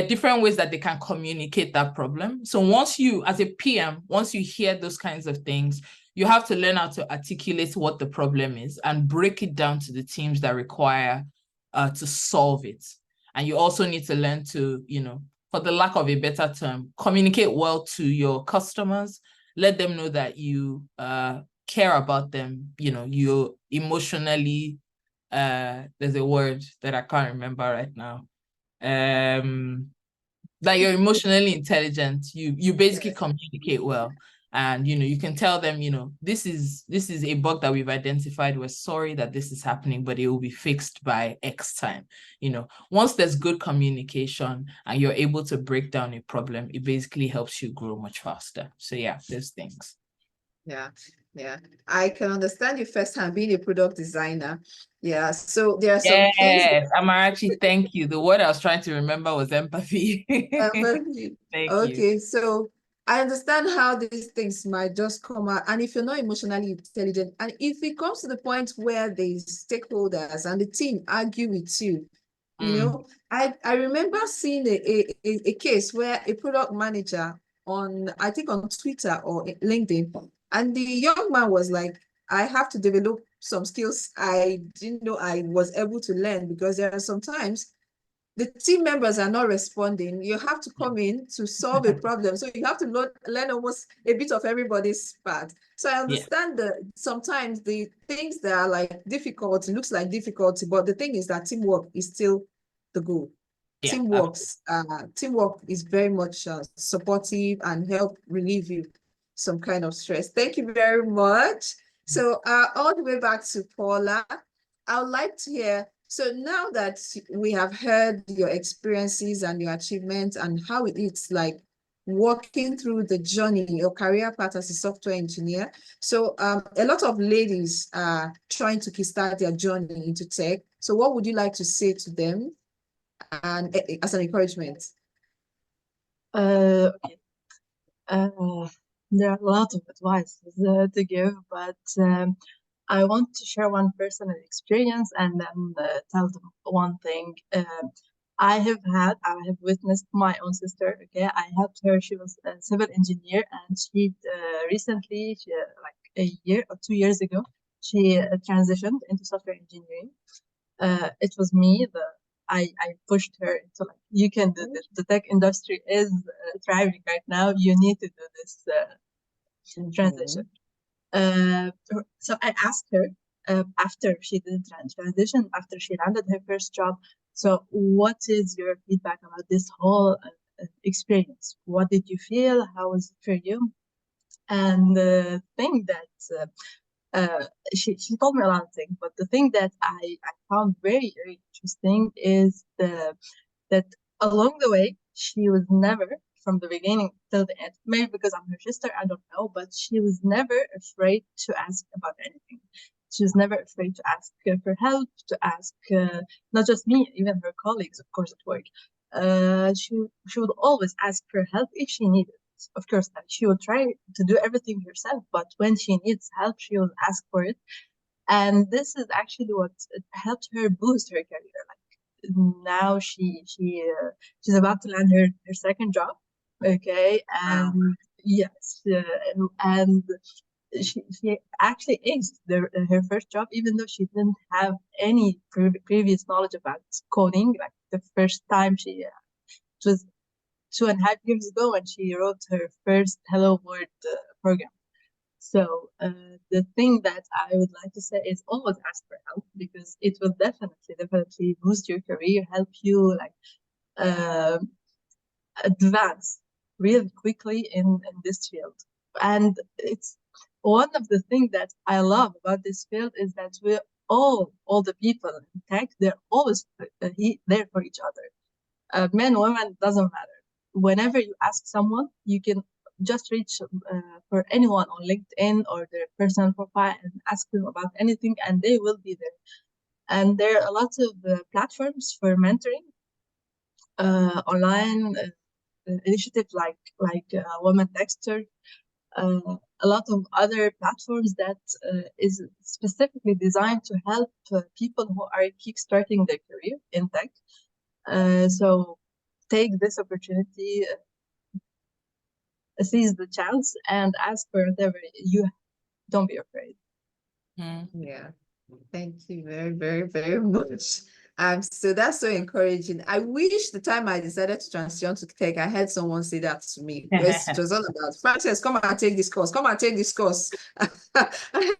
are different ways that they can communicate that problem. So once you, as a PM, once you hear those kinds of things, you have to learn how to articulate what the problem is and break it down to the teams that require to solve it. And you also need to learn to, for the lack of a better term, communicate well to your customers, let them know that you care about them, you're emotionally, there's a word that I can't remember right now. that you're emotionally intelligent. You basically communicate well. And you can tell them, this is a bug that we've identified. We're sorry that this is happening, but it will be fixed by X time. Once there's good communication and you're able to break down a problem, it basically helps you grow much faster. So yeah, those things. Yeah. I can understand you firsthand being a product designer. Yeah. So there are some things. Yes, Amarachi, thank you. The word I was trying to remember was empathy. Thank you. Okay, so I understand how these things might just come out. And if you're not emotionally intelligent, and if it comes to the point where the stakeholders and the team argue with you, I remember seeing a case where a product manager I think on Twitter or LinkedIn, and the young man was like, I have to develop some skills I didn't know I was able to learn, because there are sometimes the team members are not responding. You have to come in to solve a problem. So you have to learn almost a bit of everybody's part. So I understand that sometimes the things that are like difficult, it looks like difficulty, but the thing is that teamwork is still the goal. Yeah, teamwork is very much supportive and help relieve you some kind of stress. Thank you very much. So all the way back to Paula, I would like to hear, so now that we have heard your experiences and your achievements and how it's like walking through the journey, your career path as a software engineer. So a lot of ladies are trying to kickstart their journey into tech. So what would you like to say to them and as an encouragement? Okay. There are a lot of advice to give, but I want to share one personal experience and then tell them one thing. I have witnessed my own sister. Okay, I helped her. She was a civil engineer, and she recently, like a year or 2 years ago, she transitioned into software engineering. It was me. I pushed her into, like, you can do this. The tech industry is thriving right now. You need to do this transition. So I asked her after she did transition, after she landed her first job. So what is your feedback about this whole experience? What did you feel? How was it for you? And the thing that she told me a lot of things, but the thing that I found very, very interesting is that along the way, she was never, from the beginning till the end, maybe because I'm her sister, I don't know, but she was never afraid to ask about anything. She was never afraid to ask for help, to ask not just me, even her colleagues, of course, at work. She would always ask for help if she needed. Of course, she would try to do everything herself, but when she needs help, she will ask for it. And this is actually what helped her boost her career. Like, now she's about to land her second job. Okay, and yes, and she actually aced her first job, even though she didn't have any previous knowledge about coding. Like, the first time it was 2.5 years ago when she wrote her first Hello World program. So the thing that I would like to say is always ask for help, because it will definitely boost your career, help you like advance really quickly in this field. And it's one of the things that I love about this field is that we're all the people in tech, they're always there for each other. Men, women, doesn't matter. Whenever you ask someone, you can just reach for anyone on LinkedIn or their personal profile and ask them about anything, and they will be there. And there are a lot of platforms for mentoring, online initiatives like Women Techsters, a lot of other platforms that is specifically designed to help people who are kickstarting their career in tech. So take this opportunity, seize the chance, and ask for whatever you. Don't be afraid. Yeah, thank you very, very, very much. So that's so encouraging. I wish the time I decided to transition to tech, I had someone say that to me. Because it was all about, Frances, come and take this course. Come and take this course. I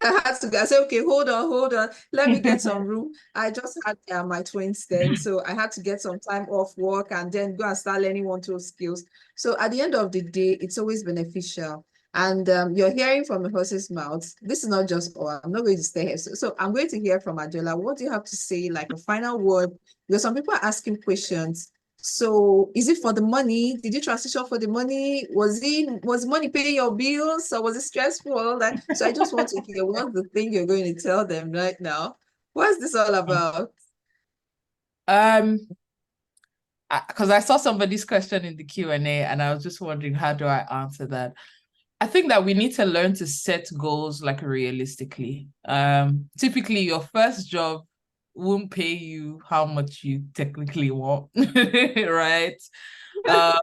had to go. I said, okay, hold on. Let me get some room. I just had my twins then. So I had to get some time off work and then go and start learning one, two skills. So at the end of the day, it's always beneficial. And you're hearing from the horse's mouth. This is not just, oh, I'm not going to stay here. So I'm going to hear from Adela. What do you have to say, like a final word? Because some people are asking questions. So is it for the money? Did you transition for the money? Was money paying your bills, or was it stressful? All that. So I just want to hear what's the thing you're going to tell them right now. What's this all about? Because I saw somebody's question in the Q&A and I was just wondering, how do I answer that? I think that we need to learn to set goals like realistically. Typically your first job won't pay you how much you technically want, right? But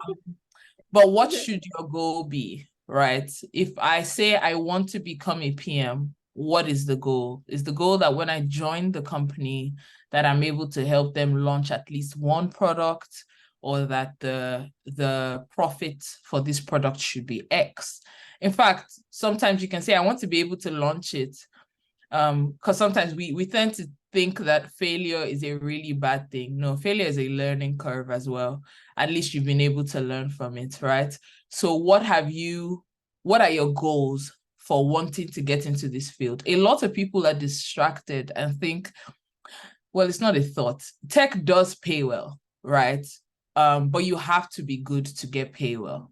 what should your goal be, right? If I say I want to become a PM, what is the goal? Is the goal that when I join the company that I'm able to help them launch at least one product, or that the profit for this product should be X? In fact, sometimes you can say, I want to be able to launch it. Because sometimes we tend to think that failure is a really bad thing. No, failure is a learning curve as well. At least you've been able to learn from it, right? So what are your goals for wanting to get into this field? A lot of people are distracted and think, well, it's not a thought. Tech does pay well, right? But you have to be good to get paid well.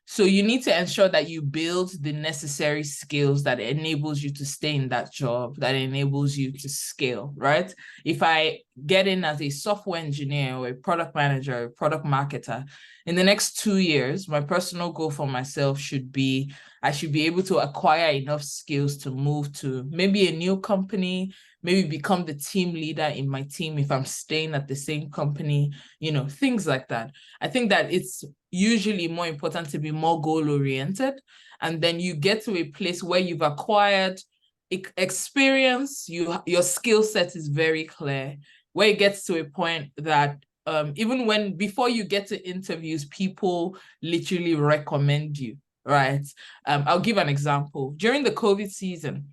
So you need to ensure that you build the necessary skills that enables you to stay in that job, that enables you to scale, right? If I get in as a software engineer or a product manager or a product marketer, in the next 2 years, my personal goal for myself should be, I should be able to acquire enough skills to move to maybe a new company, maybe become the team leader in my team if I'm staying at the same company, things like that. I think that it's usually more important to be more goal-oriented, and then you get to a place where you've acquired experience, your skill set is very clear, where it gets to a point that even before you get to interviews, people literally recommend you, right? I'll give an example. During the COVID season,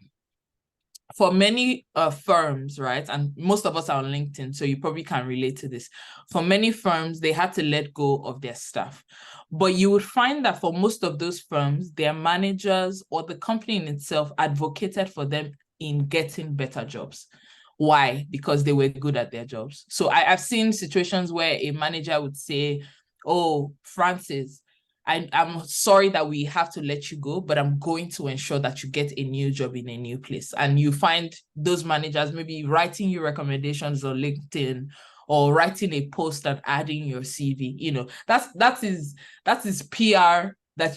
for many firms, right, and most of us are on LinkedIn, so you probably can relate to this. For many firms, they had to let go of their staff. But you would find that for most of those firms, their managers or the company in itself advocated for them in getting better jobs. Why? Because they were good at their jobs. So I've seen situations where a manager would say, oh, Francis, I'm sorry that we have to let you go, but I'm going to ensure that you get a new job in a new place. And you find those managers maybe writing you recommendations on LinkedIn or writing a post and adding your CV. That is PR that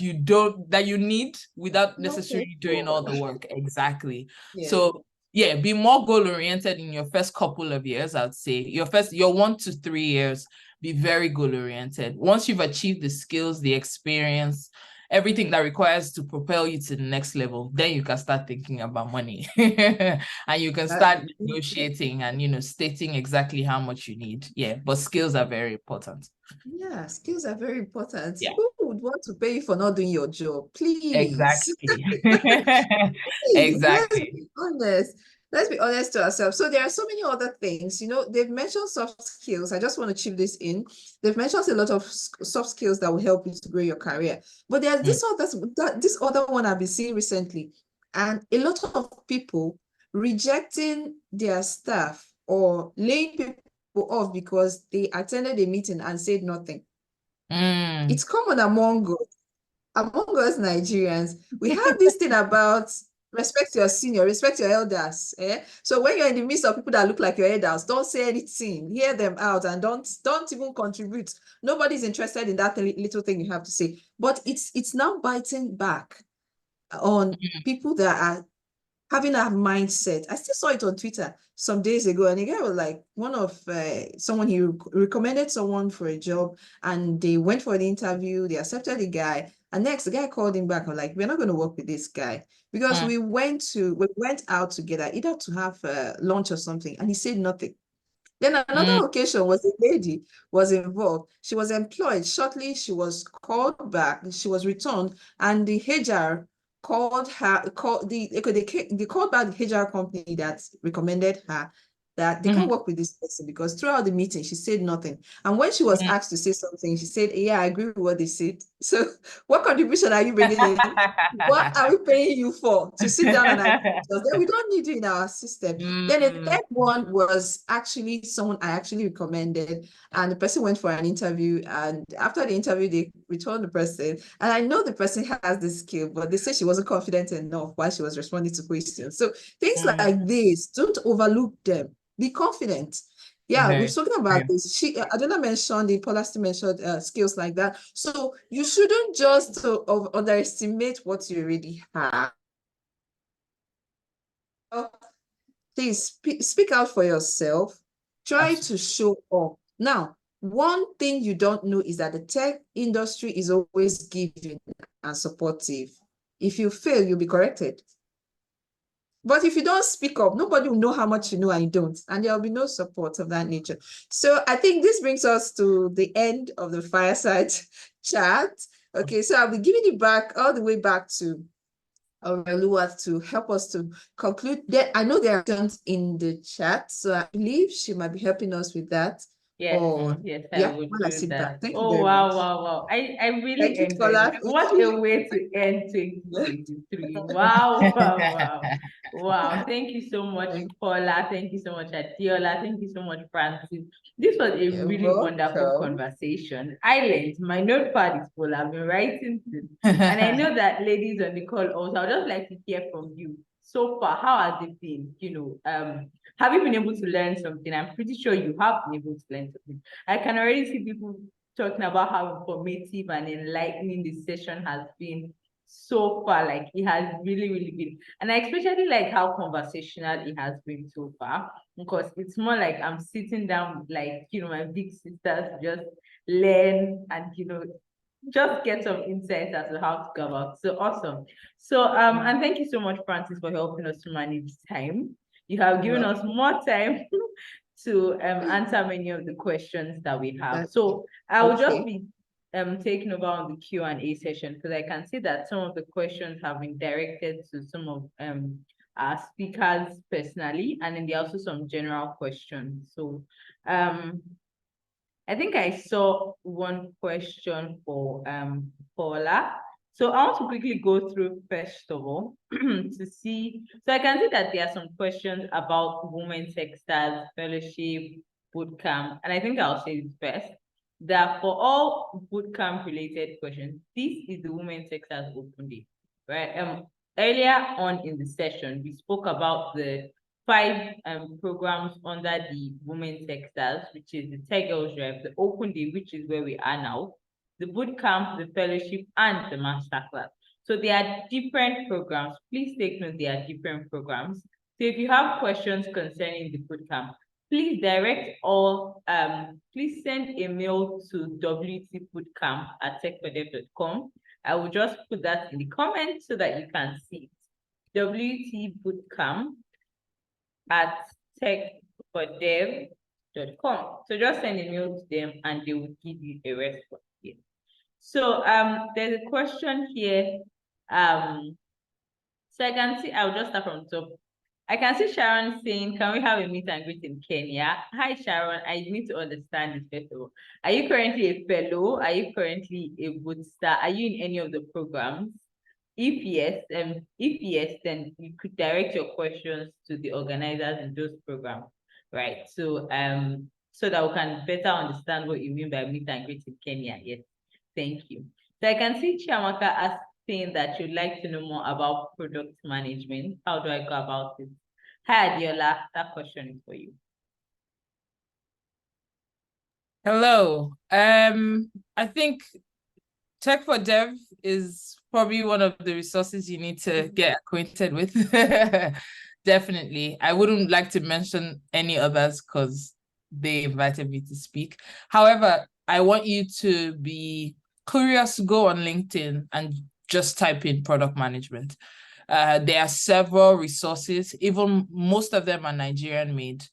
you need without necessarily doing all the work. Exactly. Yeah. So yeah, be more goal-oriented in your first couple of years, I'd say. Your 1 to 3 years, be very goal-oriented. Once you've achieved the skills, the experience, everything that requires to propel you to the next level, then you can start thinking about money. And you can start negotiating and, stating exactly how much you need. Yeah, but skills are very important. Yeah, skills are very important. Yeah. Who would want to pay you for not doing your job? Please. Exactly. Please, Exactly. Let's be honest to ourselves. So there are so many other things, they've mentioned soft skills. I just want to chip this in. They've mentioned a lot of soft skills that will help you to grow your career. But there's this other one I've been seeing recently, and a lot of people rejecting their staff or laying people off because they attended a meeting and said nothing. It's common among us Nigerians. We have this thing about respect your senior, respect your elders. So when you're in the midst of people that look like your elders, don't say anything. Hear them out and don't even contribute. Nobody's interested in that little thing you have to say. But it's now biting back on people that are having that mindset. I still saw it on Twitter some days ago, and the guy was like, someone he recommended someone for a job, and they went for the interview, they accepted the guy, and next the guy called him back and like, we're not going to work with this guy because we went out together either to have lunch or something, and he said nothing. Then another occasion was a lady was involved. She was employed. Shortly, she was called back. She was returned, and the HR called her. They called back the HR company that recommended her that they can't work with this person because throughout the meeting she said nothing. And when she was asked to say something, she said, "Yeah, I agree with what they said." So, what contribution are you bringing in? What are we paying you for to sit down and agree with us? Then we don't need you in our system. Then the third one was actually someone I actually recommended, and the person went for an interview. And after the interview, they returned the person. And I know the person has this skill, but they said she wasn't confident enough while she was responding to questions. So things like this, don't overlook them. Be confident. Yeah, we've spoken about this. Adela mentioned it, Polasty mentioned skills like that. So you shouldn't just underestimate what you already have. Please speak out for yourself. Try to show up. Now, one thing you don't know is that the tech industry is always giving and supportive. If you fail, you'll be corrected. But if you don't speak up, nobody will know how much you know and you don't, and there will be no support of that nature. So I think this brings us to the end of the fireside chat. Okay, so I'll be giving it back all the way back to Lua to help us to conclude. I know there are questions in the chat, so I believe she might be helping us with that. Yes, yes, I would do that. Thank you Oh, very wow, much. wow, wow. I really Thank you, enjoyed Paula. it. What a way to end 2023. Wow, wow, wow. Wow. Thank you so much, Paula. Thank you so much, Adiola. Thank you so much, Francis. This was a You're really wonderful welcome. conversation. I learned my notepad is full. I've been writing this. And I know that ladies on the call also, I'd just like to hear from you. So far, how has it been? Have you been able to learn something? I'm pretty sure you have been able to learn something. I can already see people talking about how informative and enlightening this session has been so far. Like it has really, really been. And I especially like how conversational it has been so far, because it's more like I'm sitting down with my big sisters, just learn and, just get some insights as to how to go about. So awesome. So, and thank you so much, Francis, for helping us to manage time. You have given us more time to answer many of the questions that we have. So I will just be taking over on the Q&A session, because I can see that some of the questions have been directed to some of our speakers personally, and then there are also some general questions. So I think I saw one question for Paula. So I want to quickly go through first of all to see. So I can see that there are some questions about Women Techsters Fellowship Bootcamp, and I think I'll say it first. That for all bootcamp related questions, this is the Women Techsters Open Day, right? Earlier on in the session, we spoke about the 5 programs under the Women Techsters, which is the Tech Girls Drive, the Open Day, which is where we are now, the Bootcamp, the Fellowship, and the Masterclass. So there are different programs. Please take note, there are different programs. So if you have questions concerning the Bootcamp, please please send a mail to wtbootcamp@techfordev.com. I will just put that in the comments so that you can see it. wtbootcamp@techfordev.com. So just send a mail to them and they will give you a response here. So there's a question here. So I can see, I'll just start from top. I can see Sharon saying, can we have a meet and greet in Kenya? Hi, Sharon. I need to understand this first of all. Are you currently a fellow? Are you currently a booster? Are you in any of the programs? If yes, then you could direct your questions to the organizers in those programs, right? So so that we can better understand what you mean by meet and greet in Kenya. Yes, thank you. So I can see Chiamaka as saying that you'd like to know more about product management. How do I go about it? Hi, Adiola, that question is for you. Hello. I think Tech for Dev is probably one of the resources you need to get acquainted with. Definitely. I wouldn't like to mention any others because they invited me to speak. However, I want you to be curious, go on LinkedIn and just type in product management. There are several resources, even most of them are Nigerian made,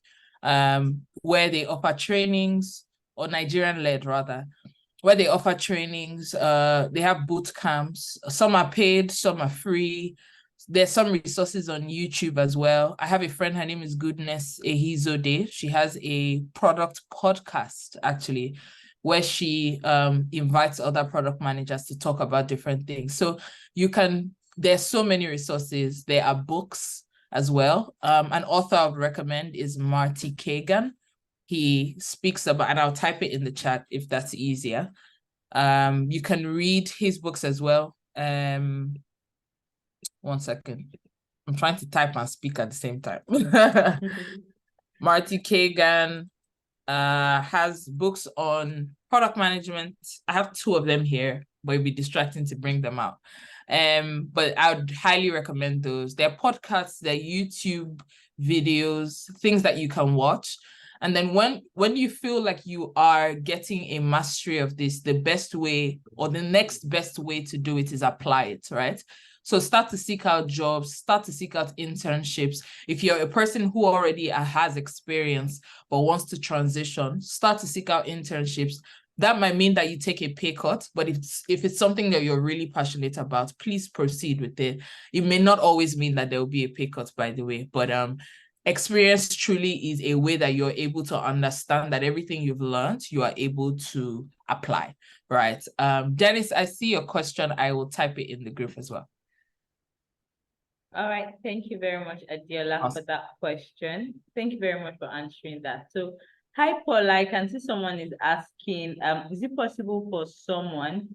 where they offer trainings, or Nigerian led rather, where they offer trainings. They have boot camps. Some are paid, some are free. There's some resources on YouTube as well. I have a friend, her name is Goodness Ehizode. She has a product podcast, actually, where she invites other product managers to talk about different things. So there's so many resources. There are books as well. An author I would recommend is Marty Kagan. He speaks about, and I'll type it in the chat if that's easier. You can read his books as well. 1 second. I'm trying to type and speak at the same time. Marty Kagan has books on product management. I have 2 of them here, but it'd be distracting to bring them out. But I would highly recommend those. They're podcasts, they're YouTube videos, things that you can watch. And then when you feel like you are getting a mastery of this, the best way or the next best way to do it is apply it, right? So start to seek out jobs, start to seek out internships. If you're a person who already has experience but wants to transition, start to seek out internships. That might mean that you take a pay cut, but if it's something that you're really passionate about, please proceed with it. It may not always mean that there will be a pay cut, by the way, but experience truly is a way that you're able to understand that everything you've learned, you are able to apply, right? Dennis, I see your question. I will type it in the group as well. All right, thank you very much, Adiola, Awesome. for that question. Thank you very much for answering that. So, hi, Paula, I can see someone is asking, is it possible for someone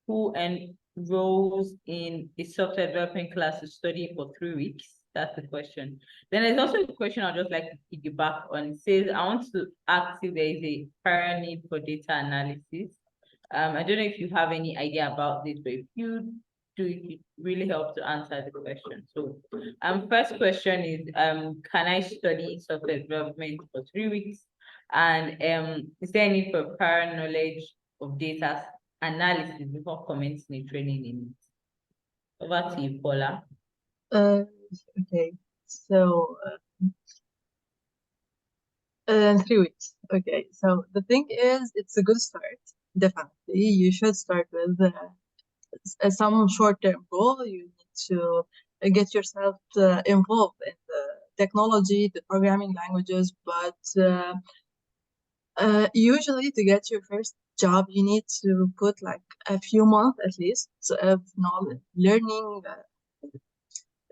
who enrolls in a software development class to study for 3 weeks? That's the question. Then there's also a question I'd just like to piggyback on. It says, I want to ask if there is a prior need for data analysis. I don't know if you have any idea about this, but if you do, it really help to answer the question. So, first question is, can I study software development for 3 weeks? And is there any for prior knowledge of data analysis before commencing a training in it? Over to you, Paula. Okay, so 3 weeks. Okay, so the thing is, it's a good start. Definitely, you should start with some short-term goal. You need to get yourself involved in the technology, the programming languages, but usually to get your first job, you need to put like a few months at least of knowledge, learning.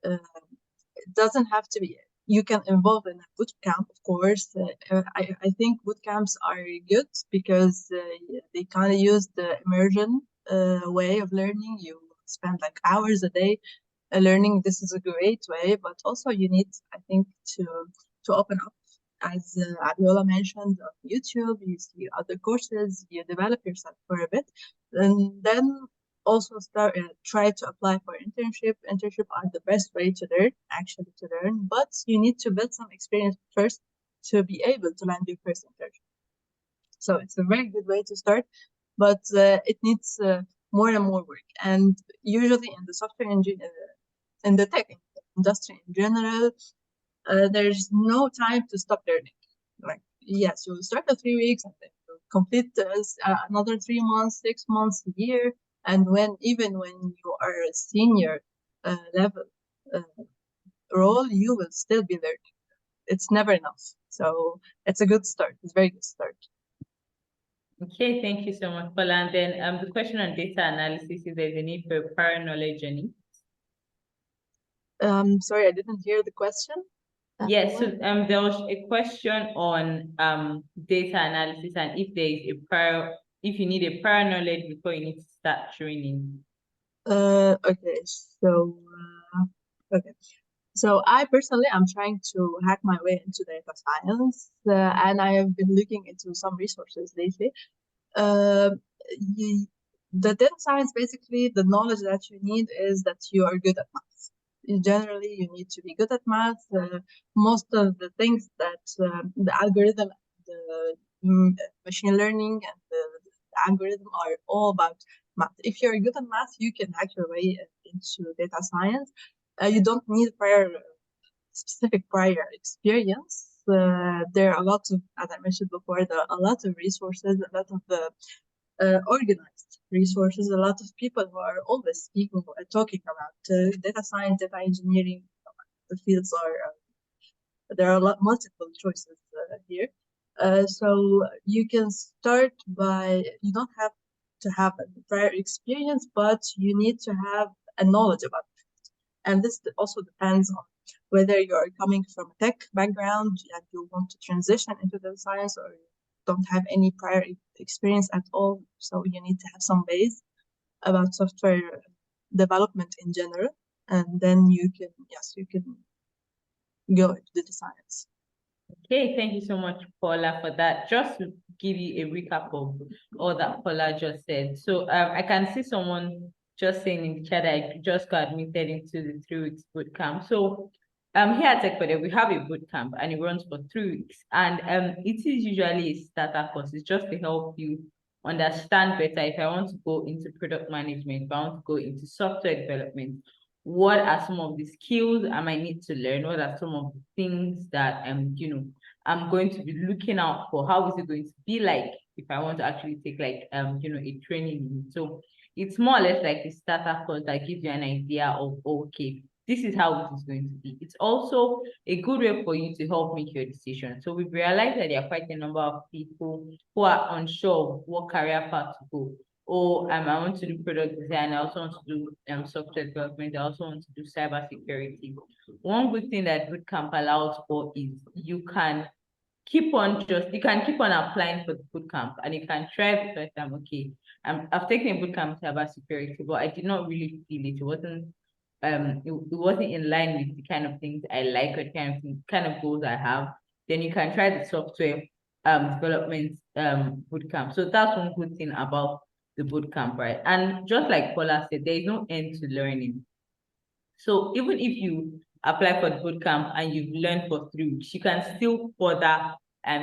It doesn't have to be. You can involve in a boot camp, of course. I think boot camps are good because they kind of use the immersion way of learning. You spend like hours a day learning. This is a great way, but also you need, I think, to open up. As Abiola mentioned, on YouTube, you see other courses, you develop yourself for a bit, and then also start try to apply for internship. Internship are the best way to learn, but you need to build some experience first to be able to land your first internship. So it's a very good way to start, but it needs more and more work. And usually in the software engineer, in the tech industry in general, there's no time to stop learning. Like, yes, you will start at 3 weeks and then you complete another 3 months, 6 months, a year. And even when you are a senior level role, you will still be learning. It's never enough. So it's a good start. It's a very good start. Okay, thank you so much, Paula. And then the question on data analysis, if there's a need for prior knowledge in it. Sorry, I didn't hear the question. Yes, so there was a question on data analysis and if there is if you need a prior knowledge before you need to start training. Okay, so I personally am trying to hack my way into data science, and I have been looking into some resources lately. the data science, basically, the knowledge that you need is that you are good at math. Generally, you need to be good at math. Most of the things that the algorithm, the machine learning, and the algorithm are all about math. If you're good at math, you can hack your way into data science. You don't need specific prior experience. There are a lot of, as I mentioned before, there are a lot of resources, a lot of organized resources, a lot of people who are always speaking and talking about data science, data engineering. The fields are, there are multiple choices here. So you can start by, you don't have to have a prior experience, but you need to have a knowledge about it. And this also depends on whether you're coming from a tech background and you want to transition into the science, or you don't have any prior experience at all. So you need to have some base about software development in general. And then you can, yes, you can go into data science. Okay, thank you so much, Paula, for that. Just to give you a recap of all that Paula just said. So I can see someone just saying in the chat that I just got admitted into the 3 weeks boot camp. So here at TechPod, we have a boot camp and it runs for 3 weeks. And it is usually a starter course. It's just to help you understand better if I want to go into product management, if I want to go into software development, what are some of the skills I might need to learn? What are some of the things that I'm going to be looking out for? How is it going to be like if I want to actually take like a training? So it's more or less like a starter course that gives you an idea of, okay, this is how it is going to be. It's also a good way for you to help make your decision. So we've realized that there are quite a number of people who are unsure of what career path to go. Or I want to do product design. I also want to do software development. I also want to do cybersecurity. One good thing that bootcamp allows for is you can keep on applying for the bootcamp, and you can try the first time. Okay, I've taken a bootcamp cybersecurity, but I did not really feel it. It wasn't in line with the kind of things I like or the kind of goals I have. Then you can try the software development bootcamp. So that's one good thing about the bootcamp, right? And just like Paula said, there is no end to learning. So even if you apply for the bootcamp and you've learned for 3 weeks, you can still further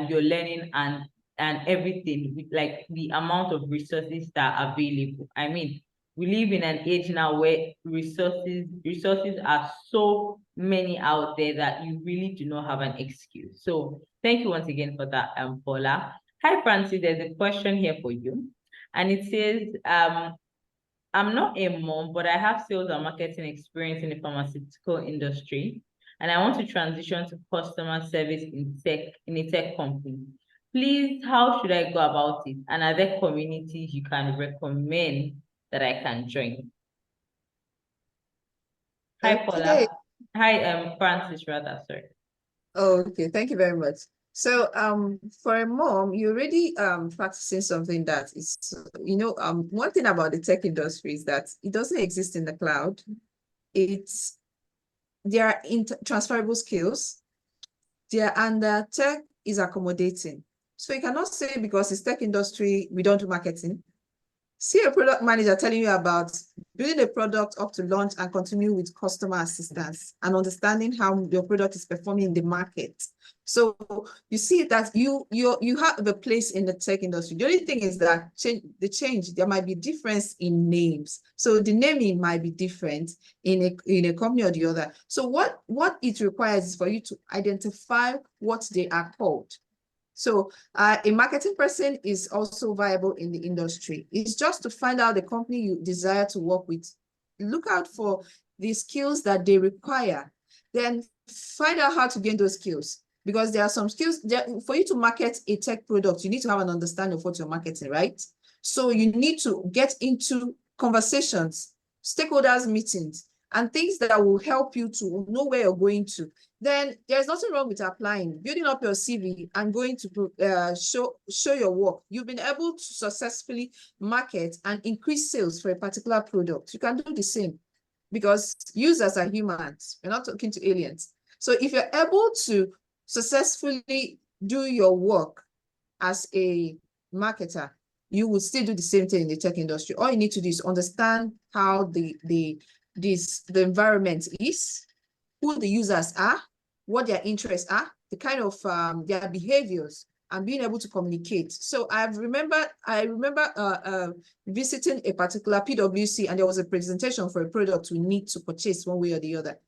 your learning and everything with like the amount of resources that are available. I mean, we live in an age now where resources are so many out there that you really do not have an excuse. So thank you once again for that, Paula. Hi, Francis, there's a question here for you. And it says, I'm not a mom, but I have sales and marketing experience in the pharmaceutical industry, and I want to transition to customer service in a tech company. Please, how should I go about it? And are there communities you can recommend that I can join? Hi, Paula. Hi, Francis, rather, sorry. Okay, thank you very much. So for a mom, you're already practicing something that is, one thing about the tech industry is that it doesn't exist in the cloud. There are transferable skills there, and tech is accommodating. So you cannot say because it's tech industry, we don't do marketing. See a product manager telling you about building a product up to launch and continue with customer assistance and understanding how your product is performing in the market. So you see that you have a place in the tech industry. The only thing is that there might be difference in names. So the naming might be different in a company or the other. So what it requires is for you to identify what they are called. So a marketing person is also viable in the industry. It's just to find out the company you desire to work with. Look out for the skills that they require. Then find out how to gain those skills. Because there are some skills, for you to market a tech product, you need to have an understanding of what you're marketing, right? So you need to get into conversations, stakeholders meetings, and things that will help you to know where you're going to. Then there's nothing wrong with applying, building up your CV and going to show your work. You've been able to successfully market and increase sales for a particular product. You can do the same because users are humans. We're not talking to aliens. So if you're able to successfully do your work as a marketer, you would still do the same thing in the tech industry. All you need to do is understand how the environment is, who the users are, what their interests are, the kind of their behaviors, and being able to communicate. So I remember visiting a particular PwC, and there was a presentation for a product we need to purchase one way or the other.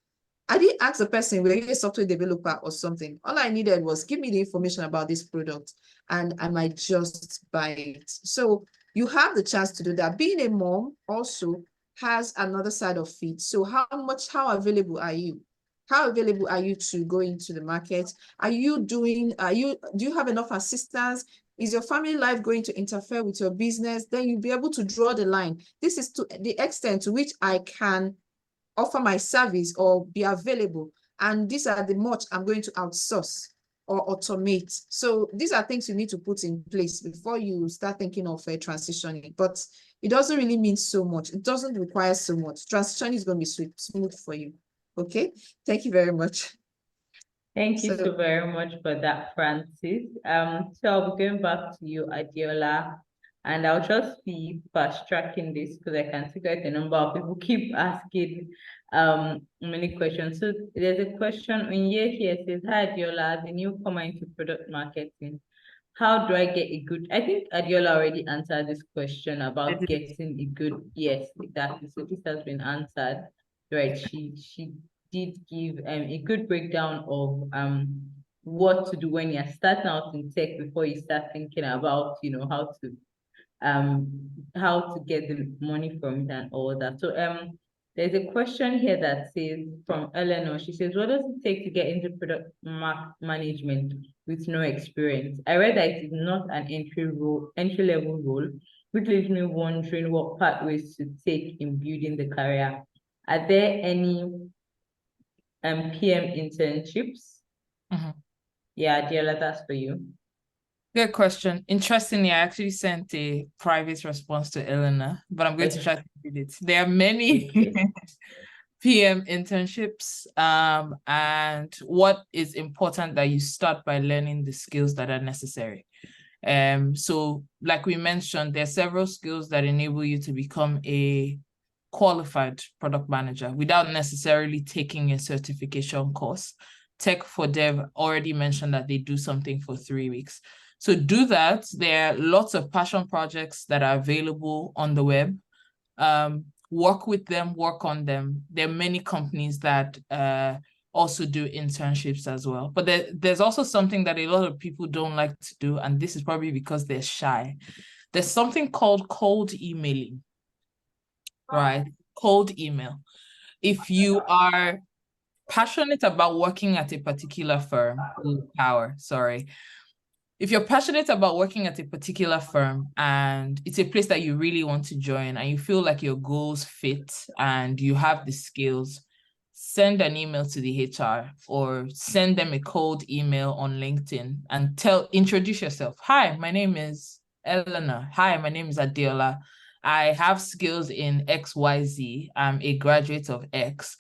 I didn't ask the person, were you a software developer or something? All I needed was give me the information about this product and I might just buy it. So you have the chance to do that. Being a mom also has another side of it. So how available are you? How available are you to go into the market? Do you have enough assistance? Is your family life going to interfere with your business? Then you'll be able to draw the line. This is to the extent to which I can offer my service or be available. And these are the much I'm going to outsource or automate. So these are things you need to put in place before you start thinking of transitioning. But it doesn't really mean so much. It doesn't require so much. Transition is going to be smooth for you. Okay. Thank you very much. Thank you so very much for that, Francis. So I'll be going back to you, Adiola, and I'll just be fast tracking this because I can see quite a number of people keep asking many questions. So there's a question on here says, hi Adiola, the newcomer into product marketing. How do I get a good, I think Adiola already answered this question about getting a good, yes, exactly. So this has been answered, right? She did give a good breakdown of what to do when you're starting out in tech before you start thinking about, you know, how to get the money from it and all that. So there's a question here that says from Eleanor. She says, what does it take to get into product management with no experience? I read that it is not an entry level role, which leaves me wondering what pathways to take in building the career. Are there any PM internships? Yeah, Adiola, that's for you. Good question. Interestingly, I actually sent a private response to Eleanor, but I'm going to try to read it. There are many PM internships, and what is important that you start by learning the skills that are necessary. So like we mentioned, there are several skills that enable you to become a qualified product manager without necessarily taking a certification course. Tech for Dev already mentioned that they do something for 3 weeks. So do that. There are lots of passion projects that are available on the web. Work with them, work on them. There are many companies that also do internships as well. But there's also something that a lot of people don't like to do, and this is probably because they're shy. There's something called cold emailing, right? Cold email. If you are passionate about working at a particular firm, if you're passionate about working at a particular firm and it's a place that you really want to join and you feel like your goals fit and you have the skills, send an email to the HR or send them a cold email on LinkedIn and introduce yourself. Hi, my name is Eleanor. Hi, my name is Adiola. I have skills in XYZ. I'm a graduate of X.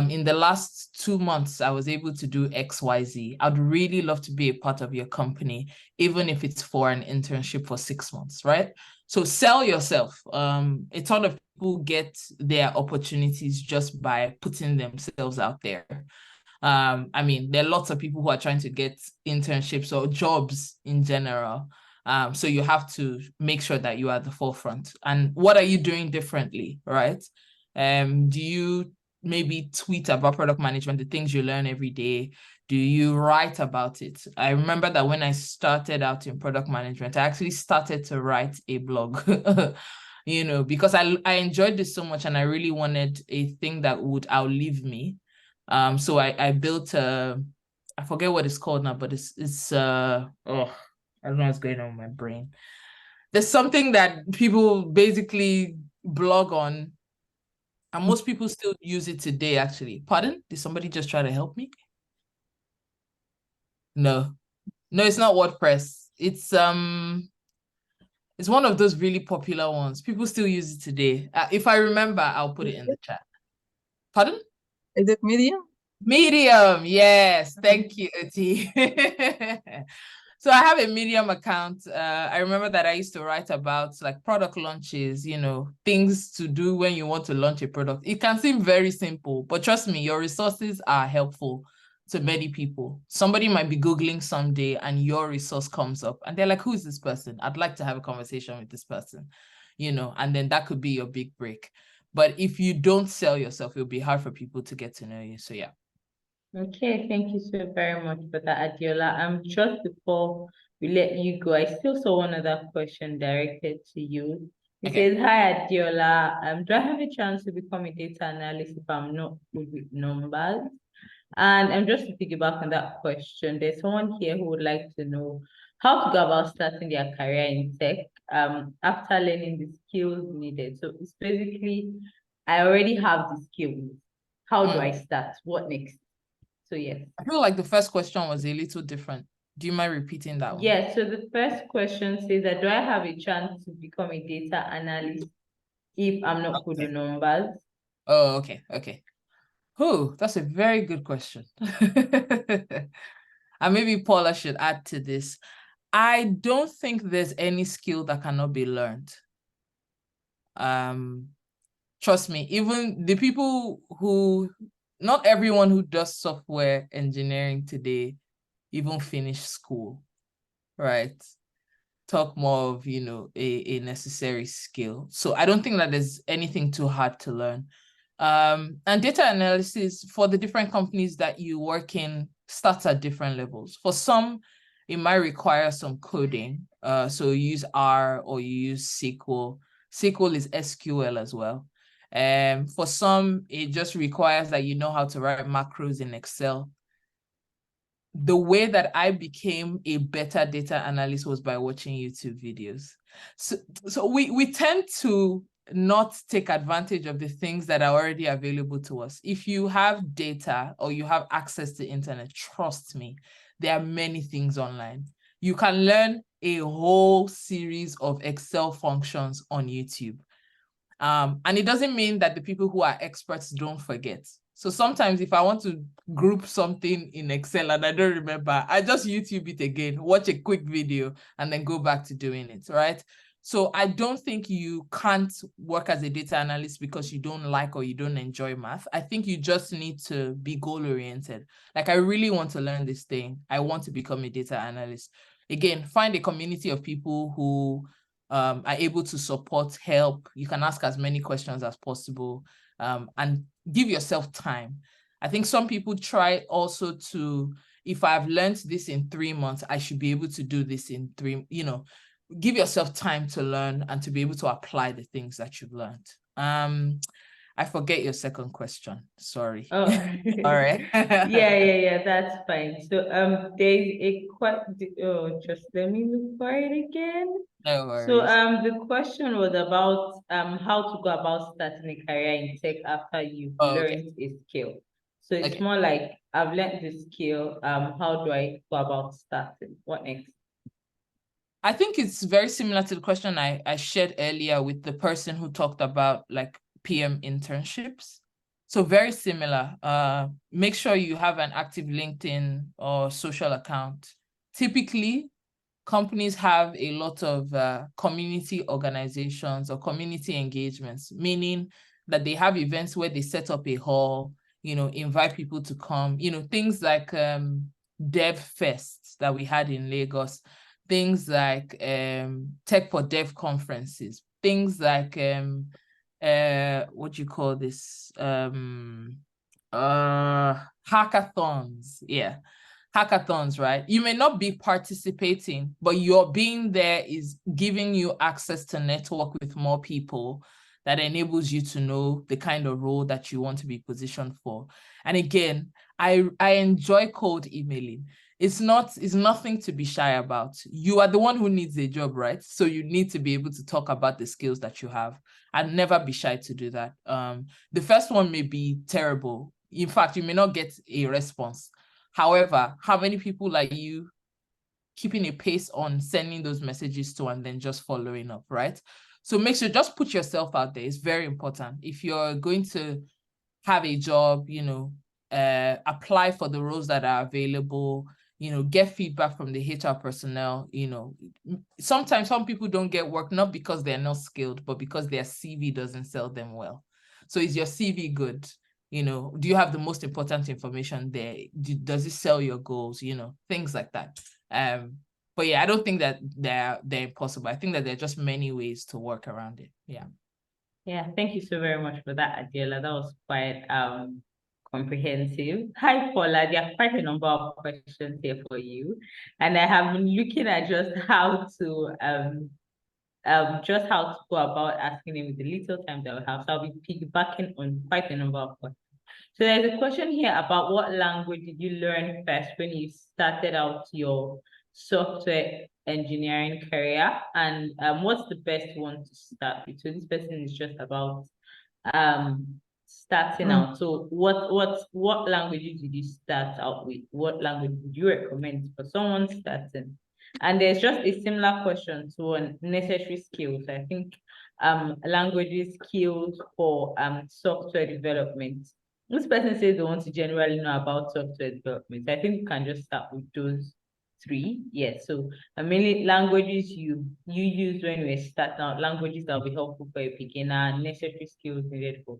In the last 2 months, I was able to do XYZ. I'd really love to be a part of your company, even if it's for an internship for 6 months, right? So sell yourself. A ton of people get their opportunities just by putting themselves out there. I mean, there are lots of people who are trying to get internships or jobs in general. So you have to make sure that you are at the forefront. And what are you doing differently, right? Do you maybe tweet about product management, the things you learn every day? Do you write about it? I remember that when I started out in product management, I actually started to write a blog, you know, because I enjoyed this so much and I really wanted a thing that would outlive me. So I built I forget what it's called now, but it's I don't know what's going on with my brain. There's something that people basically blog on, and most people still use it today, actually. Pardon? Did somebody just try to help me? No, it's not WordPress. It's one of those really popular ones. People still use it today. If I remember, I'll put it in the chat. Pardon? Is it Medium? Medium, yes. Thank you, Oti. So I have a Medium account. I remember that I used to write about like product launches, things to do when you want to launch a product. It can seem very simple, but trust me, your resources are helpful to many people. Somebody might be Googling someday and your resource comes up and they're like, who is this person? I'd like to have a conversation with this person, and then that could be your big break. But if you don't sell yourself, it'll be hard for people to get to know you. So yeah. Okay, thank you so very much for that, Adiola. Just before we let you go, I still saw one other question directed to you. It Okay. says, hi, Adiola. Do I have a chance to become a data analyst if I'm not good with numbers? And just to piggyback on that question, there's someone here who would like to know how to go about starting their career in tech after learning the skills needed. So it's basically, I already have the skills. How do I start? What next? So yes. I feel like the first question was a little different. Do you mind repeating that one? Yeah, so the first question says that do I have a chance to become a data analyst if I'm not good with numbers? Oh, okay. Oh, that's a very good question. And maybe Paula should add to this. I don't think there's any skill that cannot be learned. Trust me, even the people not everyone who does software engineering today even finish school, right? Talk more of, a necessary skill. So I don't think that there's anything too hard to learn. And data analysis for the different companies that you work in starts at different levels. For some, it might require some coding. So you use R or you use SQL. SQL is SQL as well. For some, it just requires that you know how to write macros in Excel. The way that I became a better data analyst was by watching YouTube videos. So we tend to not take advantage of the things that are already available to us. If you have data or you have access to internet, trust me, there are many things online. You can learn a whole series of Excel functions on YouTube. And it doesn't mean that the people who are experts don't forget. So sometimes if I want to group something in Excel and I don't remember, I just YouTube it again, watch a quick video, and then go back to doing it, right? So I don't think you can't work as a data analyst because you don't like or you don't enjoy math. I think you just need to be goal-oriented. Like, I really want to learn this thing. I want to become a data analyst. Again, find a community of people who are able to support, help. You can ask as many questions as possible, and give yourself time. I think some people try also to, if I've learned this in 3 months, I should be able to do this in 3, give yourself time to learn and to be able to apply the things that you've learned. I forget your second question. Sorry. Oh, all right. yeah, that's fine. So there's a just let me look for it again. No worries. So the question was about how to go about starting a career in tech after you've learned a skill. So it's more like, I've learned the skill. How do I go about starting? What next? I think it's very similar to the question I shared earlier with the person who talked about like PM internships. So very similar. Make sure you have an active LinkedIn or social account. Typically, companies have a lot of community organizations or community engagements, meaning that they have events where they set up a hall, invite people to come, things like Dev Fest that we had in Lagos, things like Tech for Dev conferences, things like what do you call this? Hackathons. Yeah. Hackathons, right? You may not be participating, but your being there is giving you access to network with more people that enables you to know the kind of role that you want to be positioned for. And again, I enjoy cold emailing. It's nothing to be shy about. You are the one who needs a job, right? So you need to be able to talk about the skills that you have and never be shy to do that. The first one may be terrible. In fact, you may not get a response. However, how many people are you keeping a pace on sending those messages to and then just following up, right? So make sure, just put yourself out there. It's very important. If you're going to have a job, apply for the roles that are available, get feedback from the HR personnel. Sometimes some people don't get work, not because they're not skilled, but because their CV doesn't sell them well. So is your CV good? Do you have the most important information there? Does it sell your goals? Things like that. But yeah, I don't think that they're impossible. I think that there are just many ways to work around it. Yeah. Yeah, thank you so very much for that, Adela. That was quite comprehensive. Hi, Paula. There are quite a number of questions here for you, and I have been looking at just how to go about asking them with the little time that we have. So I'll be piggybacking on quite a number of questions. So there's a question here about what language did you learn first when you started out your software engineering career, and what's the best one to start with? So this person is just about starting out. So what languages did you start out with? What language would you recommend for someone starting? And there's just a similar question to on necessary skills. I think languages, skills for software development. This person says they want to generally know about software development. I think we can just start with those three. Yes. So mainly languages you use when you're starting out, languages that will be helpful for a beginner, necessary skills needed for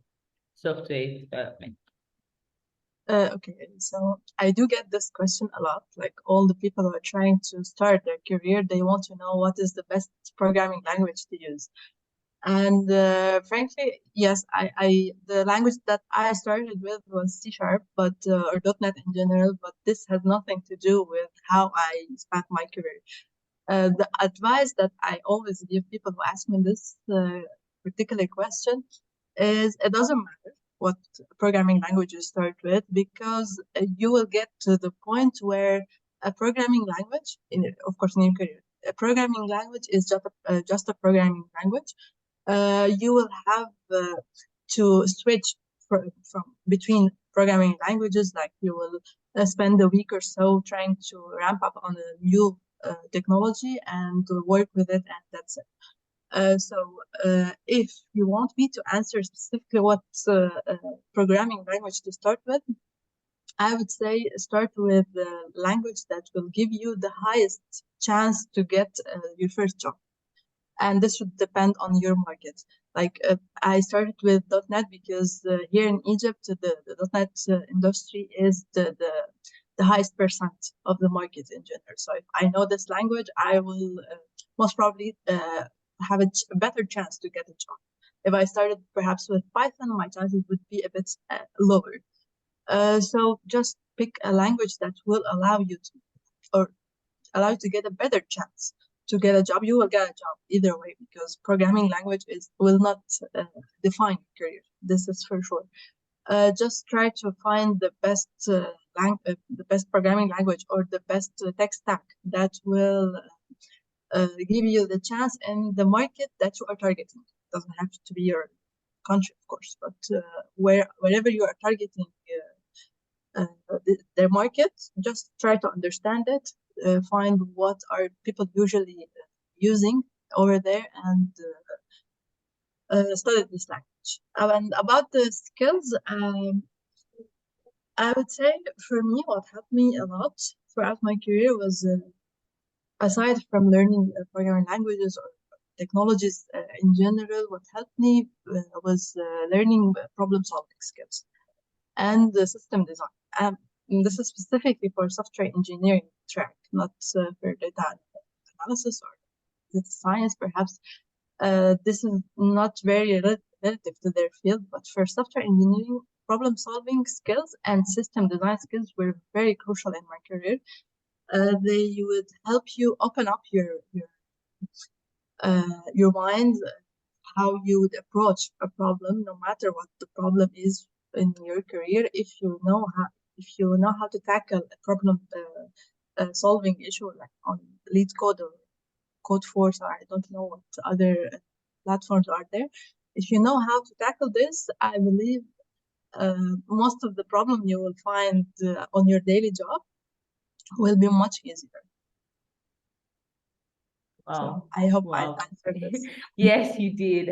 software development. Okay, so I do get this question a lot. Like all the people who are trying to start their career, they want to know what is the best programming language to use. And frankly, yes, the language that I started with was C#, but or .NET in general, but this has nothing to do with how I spent my career. The advice that I always give people who ask me this particular question is it doesn't matter what programming language you start with, because you will get to the point where a programming language, of course in your career, a programming language is just a programming language. You will have to switch from between programming languages. Like you will spend a week or so trying to ramp up on a new technology and work with it, and that's it. So if you want me to answer specifically what programming language to start with, I would say start with the language that will give you the highest chance to get your first job. And this would depend on your market. Like I started with .NET because here in Egypt, the .NET industry is the highest percent of the market in general. So if I know this language, I will most probably have a better chance to get a job. If I started perhaps with Python, my chances would be a bit lower. So just pick a language that will allow you to get a better chance to get a job. You will get a job either way, because programming language will not define your career. This is for sure. Just try to find the best programming language or the best tech stack that will give you the chance in the market that you are targeting. It doesn't have to be your country, of course, but wherever you are targeting their market, just try to understand it, find what are people usually using over there, and study this language. And about the skills, I would say for me, what helped me a lot throughout my career was, aside from learning programming languages or technologies in general, what helped me was learning problem-solving skills and system design. This is specifically for software engineering track, not for data analysis or data science, perhaps. This is not very relative to their field, but for software engineering, problem-solving skills and system design skills were very crucial in my career. They would help you open up your mind, how you would approach a problem, no matter what the problem is in your career. If you know how to tackle a problem solving issue, like on Lead Code or Codeforce, or I don't know what other platforms are there. If you know how to tackle this, I believe most of the problem you will find on your daily job will be much easier. Wow. So I hope Wow. I answered this. Yes, you did.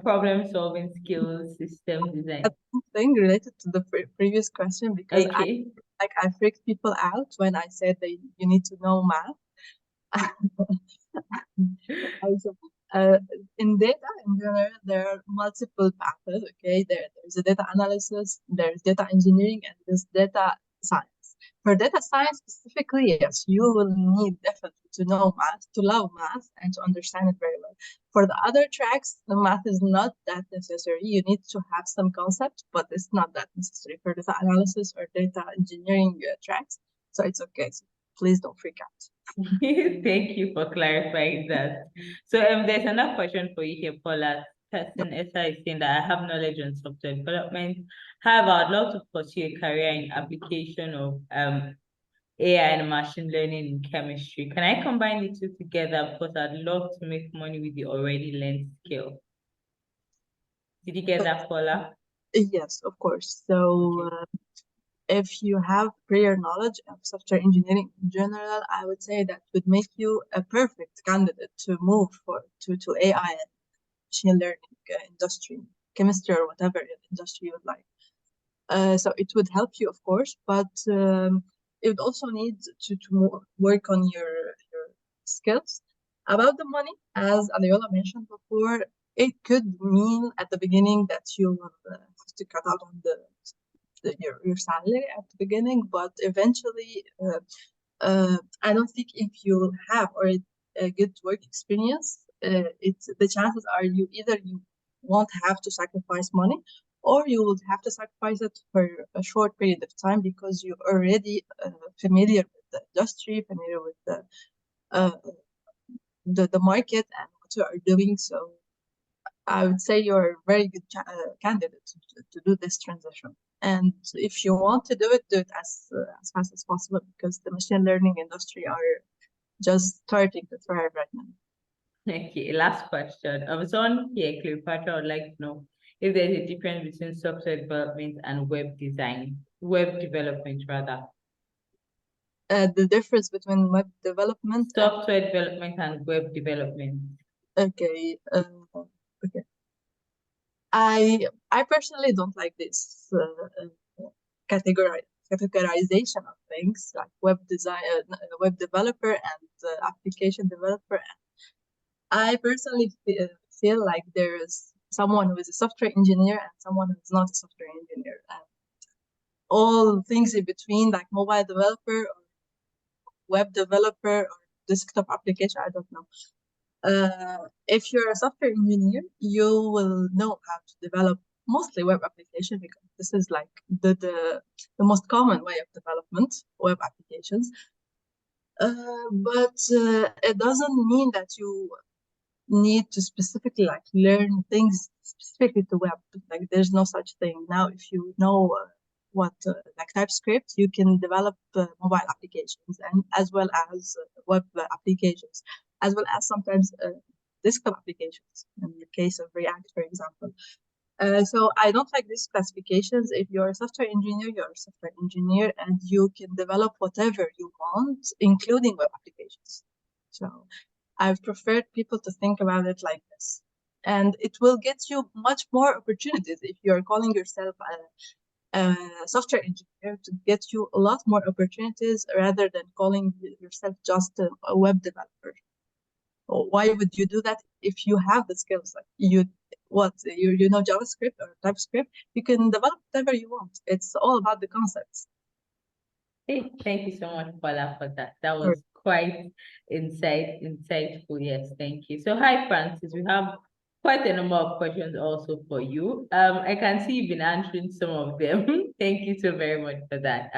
Problem solving skills, system design. Something related to the previous question, because Okay. like I freaked people out when I said that you need to know math. Also, in data in general, there are multiple paths. Okay, there's a data analysis, there's data engineering, and there's data science. For data science specifically, yes, you will need definitely to know math, to love math, and to understand it very well. For the other tracks, the math is not that necessary. You need to have some concept, but it's not that necessary for data analysis or data engineering tracks. So it's okay. So please don't freak out. Thank you for clarifying that. So there's another question for you here, Paula. Person Esther is saying that I have knowledge on software development. However, I'd love to pursue a career in application of AI and machine learning in chemistry. Can I combine the two together? Because I'd love to make money with the already learned skill. Did you get that, Paula? Yes, of course. So if you have prior knowledge of software engineering in general, I would say that would make you a perfect candidate to move to AI and machine learning industry, chemistry or whatever industry you would like. So it would help you, of course, but it would also need to work on your skills. About the money, as Adiola mentioned before, it could mean at the beginning that you will have to cut out on your salary at the beginning, but eventually, I don't think if you have already a good work experience, the chances are you won't have to sacrifice money, or you would have to sacrifice it for a short period of time because you're already familiar with the industry, familiar with the market and what you are doing. So I would say you're a very good candidate to do this transition. And if you want to do it as fast as possible because the machine learning industry are just starting to thrive right now. Okay, last question. Someone here, Cleopatra, would like to know if there's a difference between software development and web development rather. The difference between web development software development and web development. Okay. Okay. I personally don't like this categorization of things like web design, web developer, and application developer. I personally feel like there's someone who is a software engineer and someone who is not a software engineer. And all things in between, like mobile developer or web developer or desktop application, I don't know. If you're a software engineer, you will know how to develop mostly web application because this is like the most common way of development, web applications. But it doesn't mean that you need to specifically like learn things specifically to web. Like there's no such thing. Now, if you know what like TypeScript, you can develop mobile applications and as well as web applications, as well as sometimes desktop applications in the case of React, for example. So I don't like these classifications. If you're a software engineer, you're a software engineer and you can develop whatever you want, including web applications. So I've preferred people to think about it like this. And it will get you much more opportunities if you're calling yourself a software engineer, to get you a lot more opportunities rather than calling yourself just a web developer. Why would you do that if you have the skills? Like you know JavaScript or TypeScript, you can develop whatever you want. It's all about the concepts. Hey, thank you so much, Paula, for that. That was quite insightful. Yes, thank you. So hi, Francis. We have quite a number of questions also for you. I can see you've been answering some of them. Thank you so very much for that.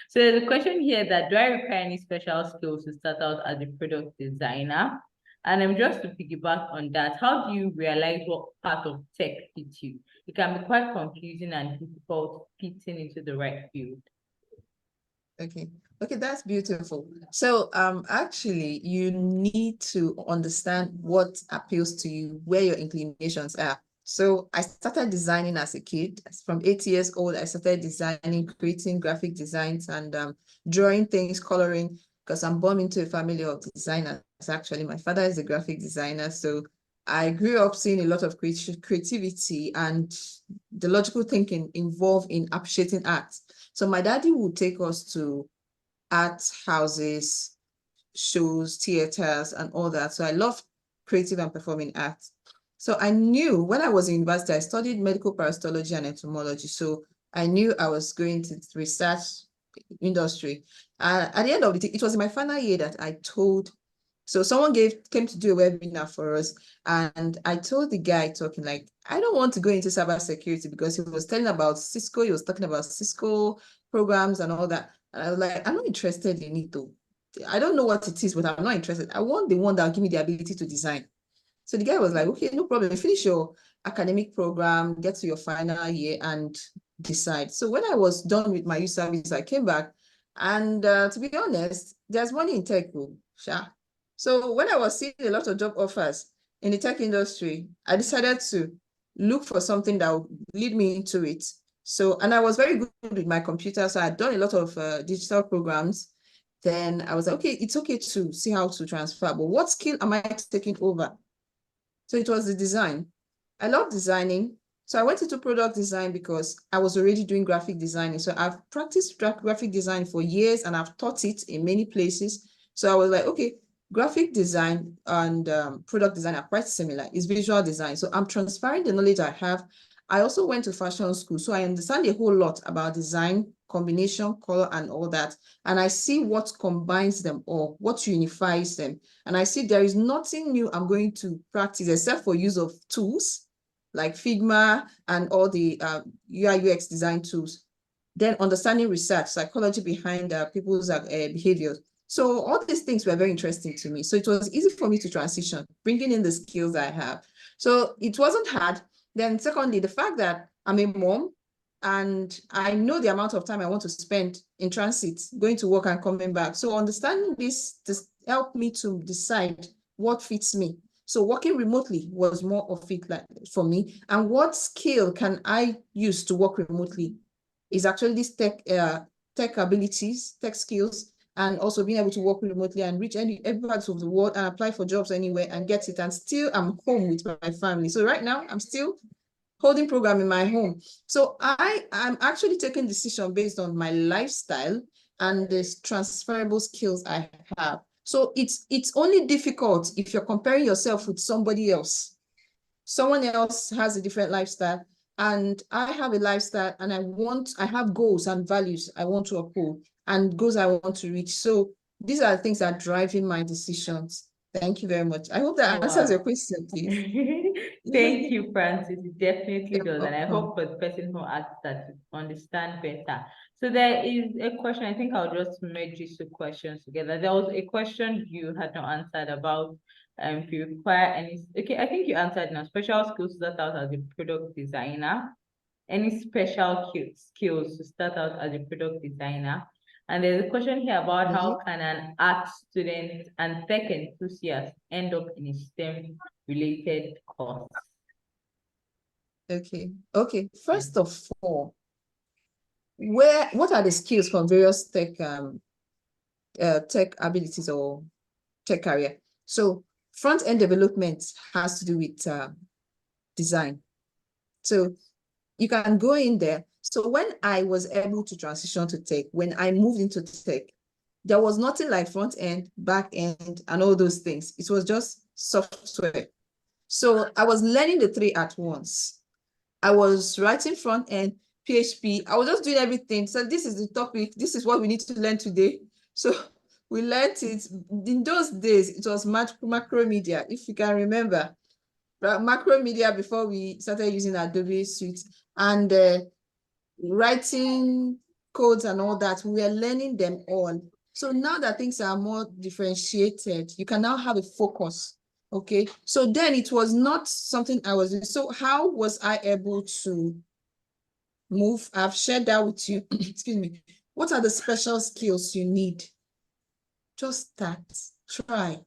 So there's a question here that do I require any special skills to start out as a product designer? And just to piggyback on that, how do you realize what part of tech fits you? It can be quite confusing and difficult fitting into the right field. Okay, that's beautiful. So actually you need to understand what appeals to you, where your inclinations are. So I started designing as a kid. From 8 years old, I started designing, creating graphic designs and drawing things, coloring, because I'm born into a family of designers. Actually, my father is a graphic designer. So I grew up seeing a lot of creativity and the logical thinking involved in appreciating art. So my daddy would take us to art houses, shows, theaters, and all that. So I love creative and performing arts. So I knew when I was in university, I studied medical parasitology and entomology. So I knew I was going to research industry. At the end of it was in my final year that I told. So someone came to do a webinar for us, and I told the guy talking like, I don't want to go into cybersecurity because he was telling about Cisco. He was talking about Cisco programs and all that. And I was like, I'm not interested in it though. I don't know what it is, but I'm not interested. I want the one that will give me the ability to design. So the guy was like, okay, no problem. Finish your academic program, get to your final year and decide. So when I was done with my youth service, I came back, and to be honest, there's money in tech, sure. So when I was seeing a lot of job offers in the tech industry, I decided to look for something that would lead me into it. So, and I was very good with my computer. So I'd done a lot of digital programs. Then I was like, okay, it's okay to see how to transfer, but what skill am I taking over? So it was the design. I love designing. So I went into product design because I was already doing graphic designing. So I've practiced graphic design for years and I've taught it in many places. So I was like, okay, graphic design and product design are quite similar. It's visual design. So I'm transferring the knowledge I have. I also went to fashion school. So I understand a whole lot about design, combination, color, and all that. And I see what combines them all, what unifies them. And I see there is nothing new I'm going to practice except for use of tools like Figma and all the UI UX design tools. Then understanding research, psychology behind people's behaviors. So all these things were very interesting to me. So it was easy for me to transition, bringing in the skills I have. So it wasn't hard. Then secondly, the fact that I'm a mom and I know the amount of time I want to spend in transit, going to work and coming back. So understanding this helped me to decide what fits me. So working remotely was more of it like for me. And what skill can I use to work remotely is actually this tech abilities, tech skills, and also being able to work remotely and reach every part of the world and apply for jobs anywhere and get it. And still I'm home with my family. So right now I'm still holding program in my home. So I'm actually taking decision based on my lifestyle and the transferable skills I have. So it's only difficult if you're comparing yourself with somebody else. Someone else has a different lifestyle and I have a lifestyle and I have goals and values I want to uphold and goals I want to reach. So these are the things that are driving my decisions. Thank you very much. I hope that answers your question, please. Thank you, Francis. It definitely You're does. And I welcome. hope for the person who asked that to understand better. So there is a question. I think I'll just merge these two questions together. There was a question you had not answered about if you require any. Okay, I think you answered now. Special skills to start out as a product designer. Any special skills to start out as a product designer? And there's a question here about how can an art student and tech enthusiast end up in a STEM related course? Okay. First of all, what are the skills from various tech tech abilities or tech career? So front-end development has to do with design. So you can go in there. So when I was able to transition to tech, when I moved into tech, there was nothing like front end, back end, and all those things. It was just software. So I was learning the three at once. I was writing front end, PHP. I was just doing everything. So this is the topic. This is what we need to learn today. So we learned it. In those days, it was macro media, if you can remember. Macro media before we started using Adobe Suite and writing codes and all that. We were learning them all. So now that things are more differentiated, you can now have a focus. Okay. So then it was not something I was doing. So how was I able to move? I've shared that with you. Excuse me. What are the special skills you need? Just start. Try.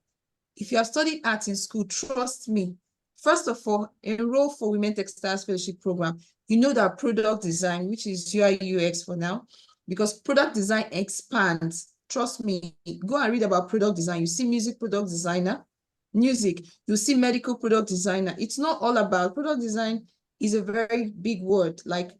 If you have studied art in school, trust me. First of all, enroll for Women Techsters Fellowship Program. You know that product design, which is UI UX for now, because product design expands. Trust me, go and read about product design. You see music product designer, music, you see medical product designer. It's not all about product design is a very big word. Like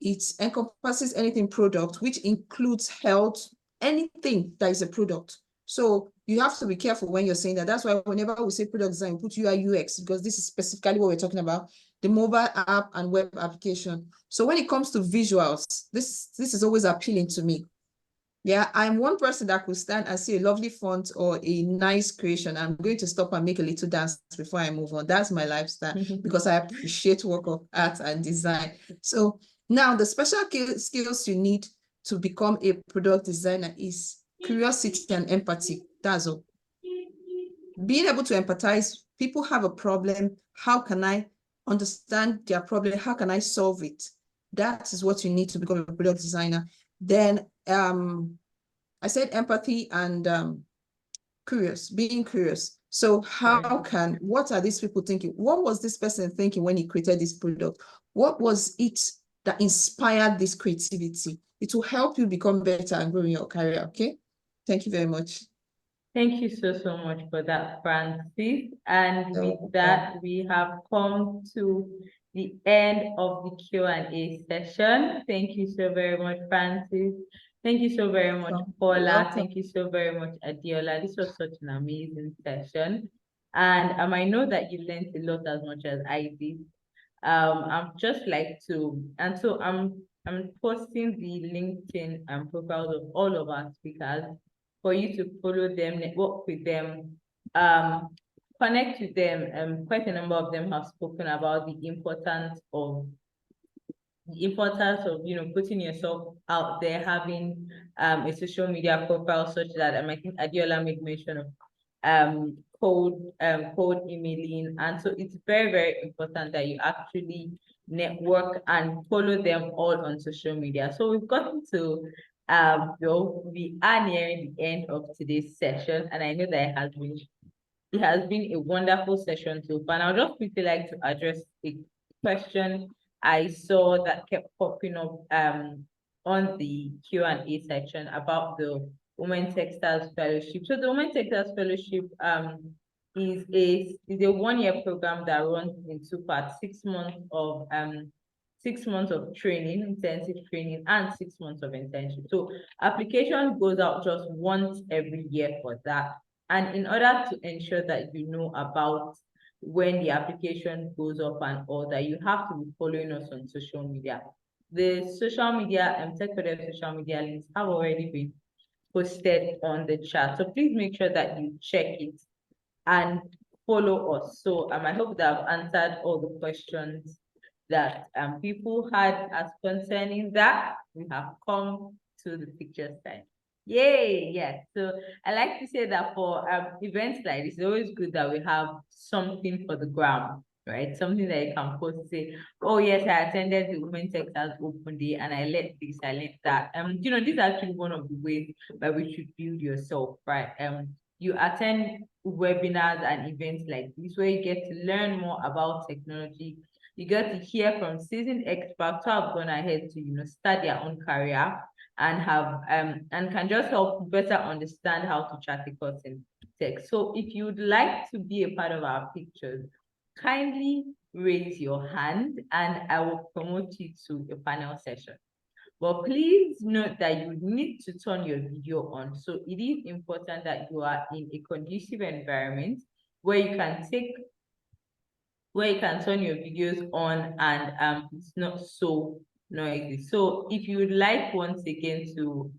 it encompasses anything product, which includes health, anything that is a product. So you have to be careful when you're saying that. That's why whenever we say product design, put UI UX, because this is specifically what we're talking about, the mobile app and web application. So when it comes to visuals, this is always appealing to me. Yeah, I'm one person that could stand and see a lovely font or a nice creation. I'm going to stop and make a little dance before I move on. That's my lifestyle because I appreciate work of art and design. So now the special skills you need to become a product designer is curiosity and empathy. That's all. Being able to empathize, people have a problem. How can I understand their problem? How can I solve it? That is what you need to become a product designer. Then I said empathy and being curious. So what are these people thinking? What was this person thinking when he created this product? What was it that inspired this creativity? It will help you become better and grow in your career, okay? Thank you very much. Thank you so much for that, Francis. And with that, we have come to the end of the Q&A session. Thank you so very much, Francis. Thank you so very much, Paula. Thank you so very much, Adiola. This was such an amazing session. And I know that you learned a lot as much as I did. I'm just like to, and so I'm posting the LinkedIn profiles of all of our speakers for you to follow them, network with them, connect with them. Quite a number of them have spoken about the importance of putting yourself out there, having a social media profile such that I think Adiola made mention of cold emailing. And so it's very, very important that you actually network and follow them all on social media. So we've gotten to we are nearing the end of today's session, and I know that it has been a wonderful session so far. And I'd just quickly like to address a question I saw that kept popping up on the Q&A section about the Women Techsters Fellowship. So the Women Techsters Fellowship is a 1-year program that runs in 2 parts, 6 months of training, intensive training, and 6 months of internship. So application goes out just once every year for that. And in order to ensure that you know about when the application goes up and all that, you have to be following us on social media. The social media and TechPodF social media links have already been posted on the chat. So please make sure that you check it and follow us. So I hope that I've answered all the questions that people had as concerning that. We have come to the picture side. Yay, yes. So I like to say that for events like this, it's always good that we have something for the gram, right? Something that you can post to say, oh yes, I attended the Women Techsters Open Day and I learned this, I learned that. This is actually one of the ways that we should build yourself, right? You attend webinars and events like this where you get to learn more about technology. You get to hear from seasoned experts who have gone ahead to start their own career and have and can just help better understand how to chart a course in tech. So if you'd like to be a part of our pictures, kindly raise your hand and I will promote you to a panel session. But please note that you need to turn your video on. So it is important that you are in a conducive environment where you can turn your videos on and it's not so noisy. So if you would like once again to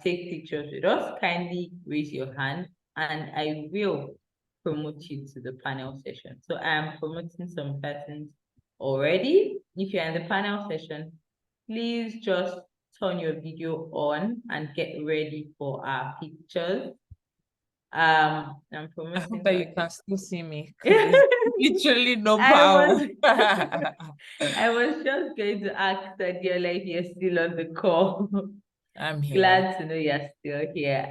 take pictures with us, kindly raise your hand and I will promote you to the panel session. So I am promoting some persons already. If you're in the panel session, please just turn your video on and get ready for our pictures. I'm promoting. I hope that you can still see me because it's literally no power. I was just going to ask that if you're still on the call. I'm here. Glad to know you're still here.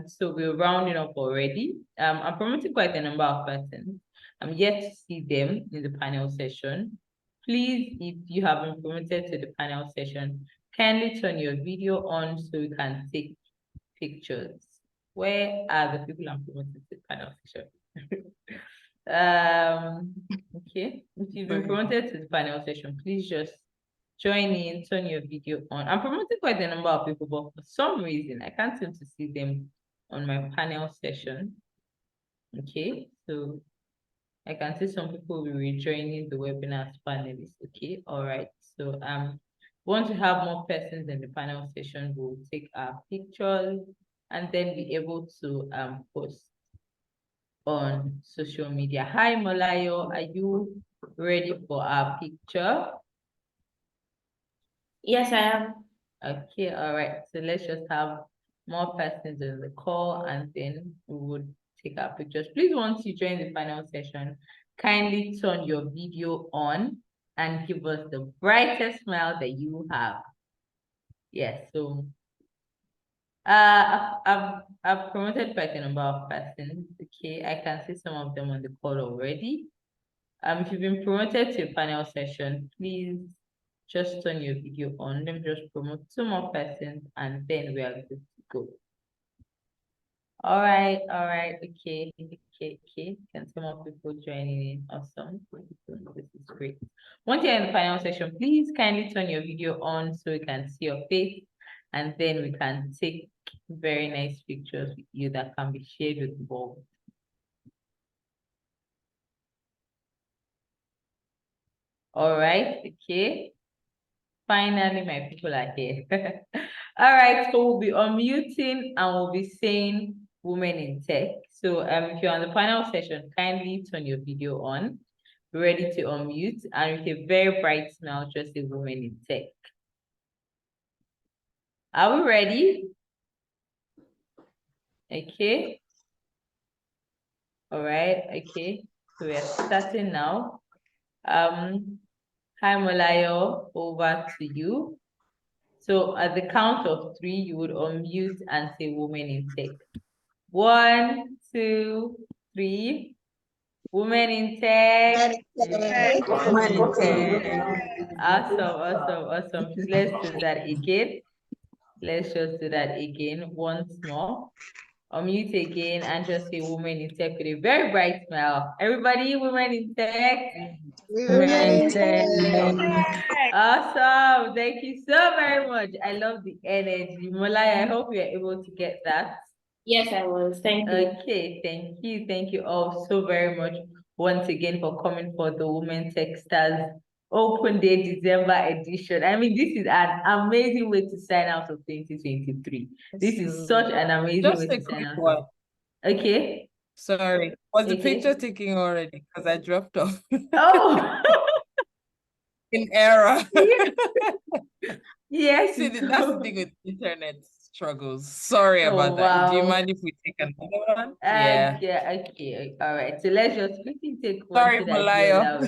So we're rounding up already. I'm promoting quite a number of persons. I'm yet to see them in the panel session. Please, if you have been promoted to the panel session, kindly turn your video on so we can take pictures. Where are the people I'm promoting to the panel session? Okay, if you've been promoted to the panel session, please just join in, turn your video on. I'm promoting quite a number of people, but for some reason, I can't seem to see them on my panel session. Okay, so I can see some people will be joining the webinar as panelists. Okay, all right. So want to have more persons in the panel session. We'll take our pictures and then be able to post on social media. Hi Molayo, are you ready for our picture? Yes, I am. Okay, all right. So let's just have more persons in the call and then we would take our pictures. Please, once you join the final session, kindly turn your video on and give us the brightest smile that you have. Yes, so I've promoted quite a number of persons. Okay, I can see some of them on the call already. If you've been promoted to a panel session, please just turn your video on. Let me just promote 2 more persons and then we are good to go. All right, okay. Can some more people joining in? Awesome. This is great. Once you're in the final session, please kindly turn your video on so we can see your face and then we can take very nice pictures with you that can be shared with the world. All right, okay. Finally, my people are here. All right, so we'll be unmuting and we'll be saying women in tech. So if you're on the panel session, kindly turn your video on. Be ready to unmute and with a very bright smile, just say women in tech. Are we ready? Okay. All right, okay. So we are starting now. Hi Molayo, over to you. So at the count of 3, you would unmute and say women in tech. 1, 2, 3. Women in tech. Women in tech. Awesome. Let's do that again. Let's just do that again once more. Unmute again and just say women in tech with a very bright smile. Everybody, women in tech. Women in tech. Awesome. Thank you so very much. I love the energy. Molai, I hope you're able to get that. Yes, I was. Thank you. Okay, thank you. Thank you all so very much once again for coming for the Women Techsters Open Day December edition. I mean, this is an amazing way to sign out of 2023. This is such an amazing way to sign out. Okay. Sorry. Was the picture taking already? Because I dropped off. Oh. In error. Yes. See, that's the thing with internet struggles. Sorry about that. Do you mind if we take another one? Yeah. Okay. All right. So let's just quickly take one. Sorry, Malayo.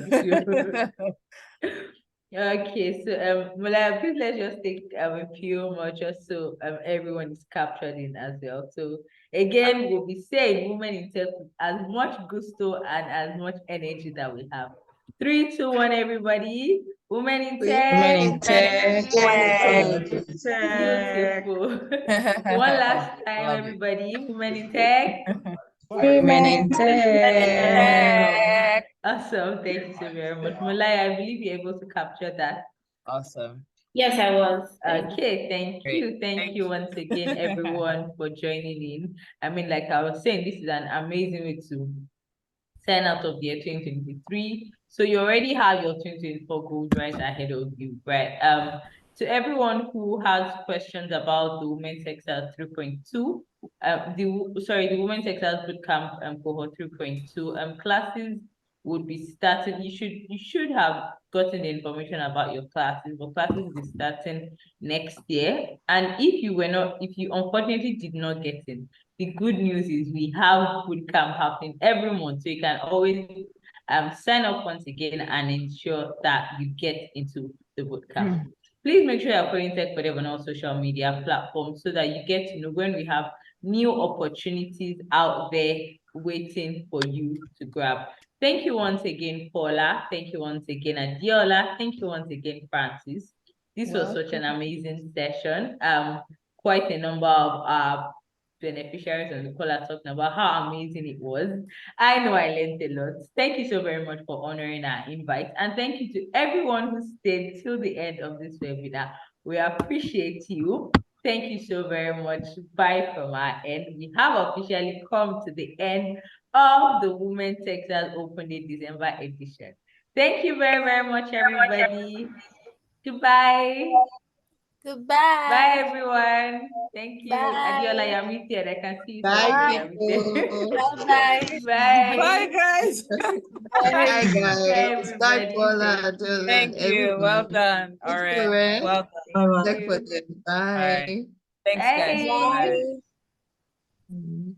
Okay. So Malaya, please let's just take a few more just so everyone is captured in as well. So again, we'll be saying women in tech with as much gusto and as much energy that we have. 3, 2, 1, everybody. Women in tech. Women in tech. Beautiful. One last time, everybody. Women in tech. Women in tech. Awesome. Thank you so very much. Malaya, I believe you're able to capture that. Awesome. Yes, I was. Okay, thank you. Thank you once again, everyone, for joining in. I mean, like I was saying, this is an amazing way to sign out of the year 2023. So you already have your 2024 goals right ahead of you, right? To everyone who has questions about the Women Techsters 3.2, the Women Techsters Bootcamp cohort 3.2 classes would be starting. You should have gotten the information about your classes, but classes will be starting next year. And if you unfortunately did not get in, the good news is we have bootcamp happening every month, so you can always sign up once again and ensure that you get into the bootcamp. Please make sure you're following Tech Forever on all social media platforms so that you get to know when we have new opportunities out there waiting for you to grab. Thank you once again, Paula. Thank you once again, Adiola. Thank you once again, Francis. This was such an amazing session. Quite a number of beneficiaries on the call are talking about how amazing it was. I know I learned a lot. Thank you so very much for honoring our invite. And thank you to everyone who stayed till the end of this webinar. We appreciate you. Thank you so very much. Bye from our end. We have officially come to the end of the Women Techsters Open Day December edition. Thank you very, very much, everybody. Goodbye. Goodbye. Bye, everyone. Thank you. Bye. Adiola, you're muted. I can see you. Bye, Bye. Bye. Bye. Bye, guys. Bye, Bye, guys. Bye, everybody. Paula, Adela, Thank you. Well everyone. done. All right. Well done. Bye-bye. Check for them. All right. Bye. Thanks, guys. Bye. Bye.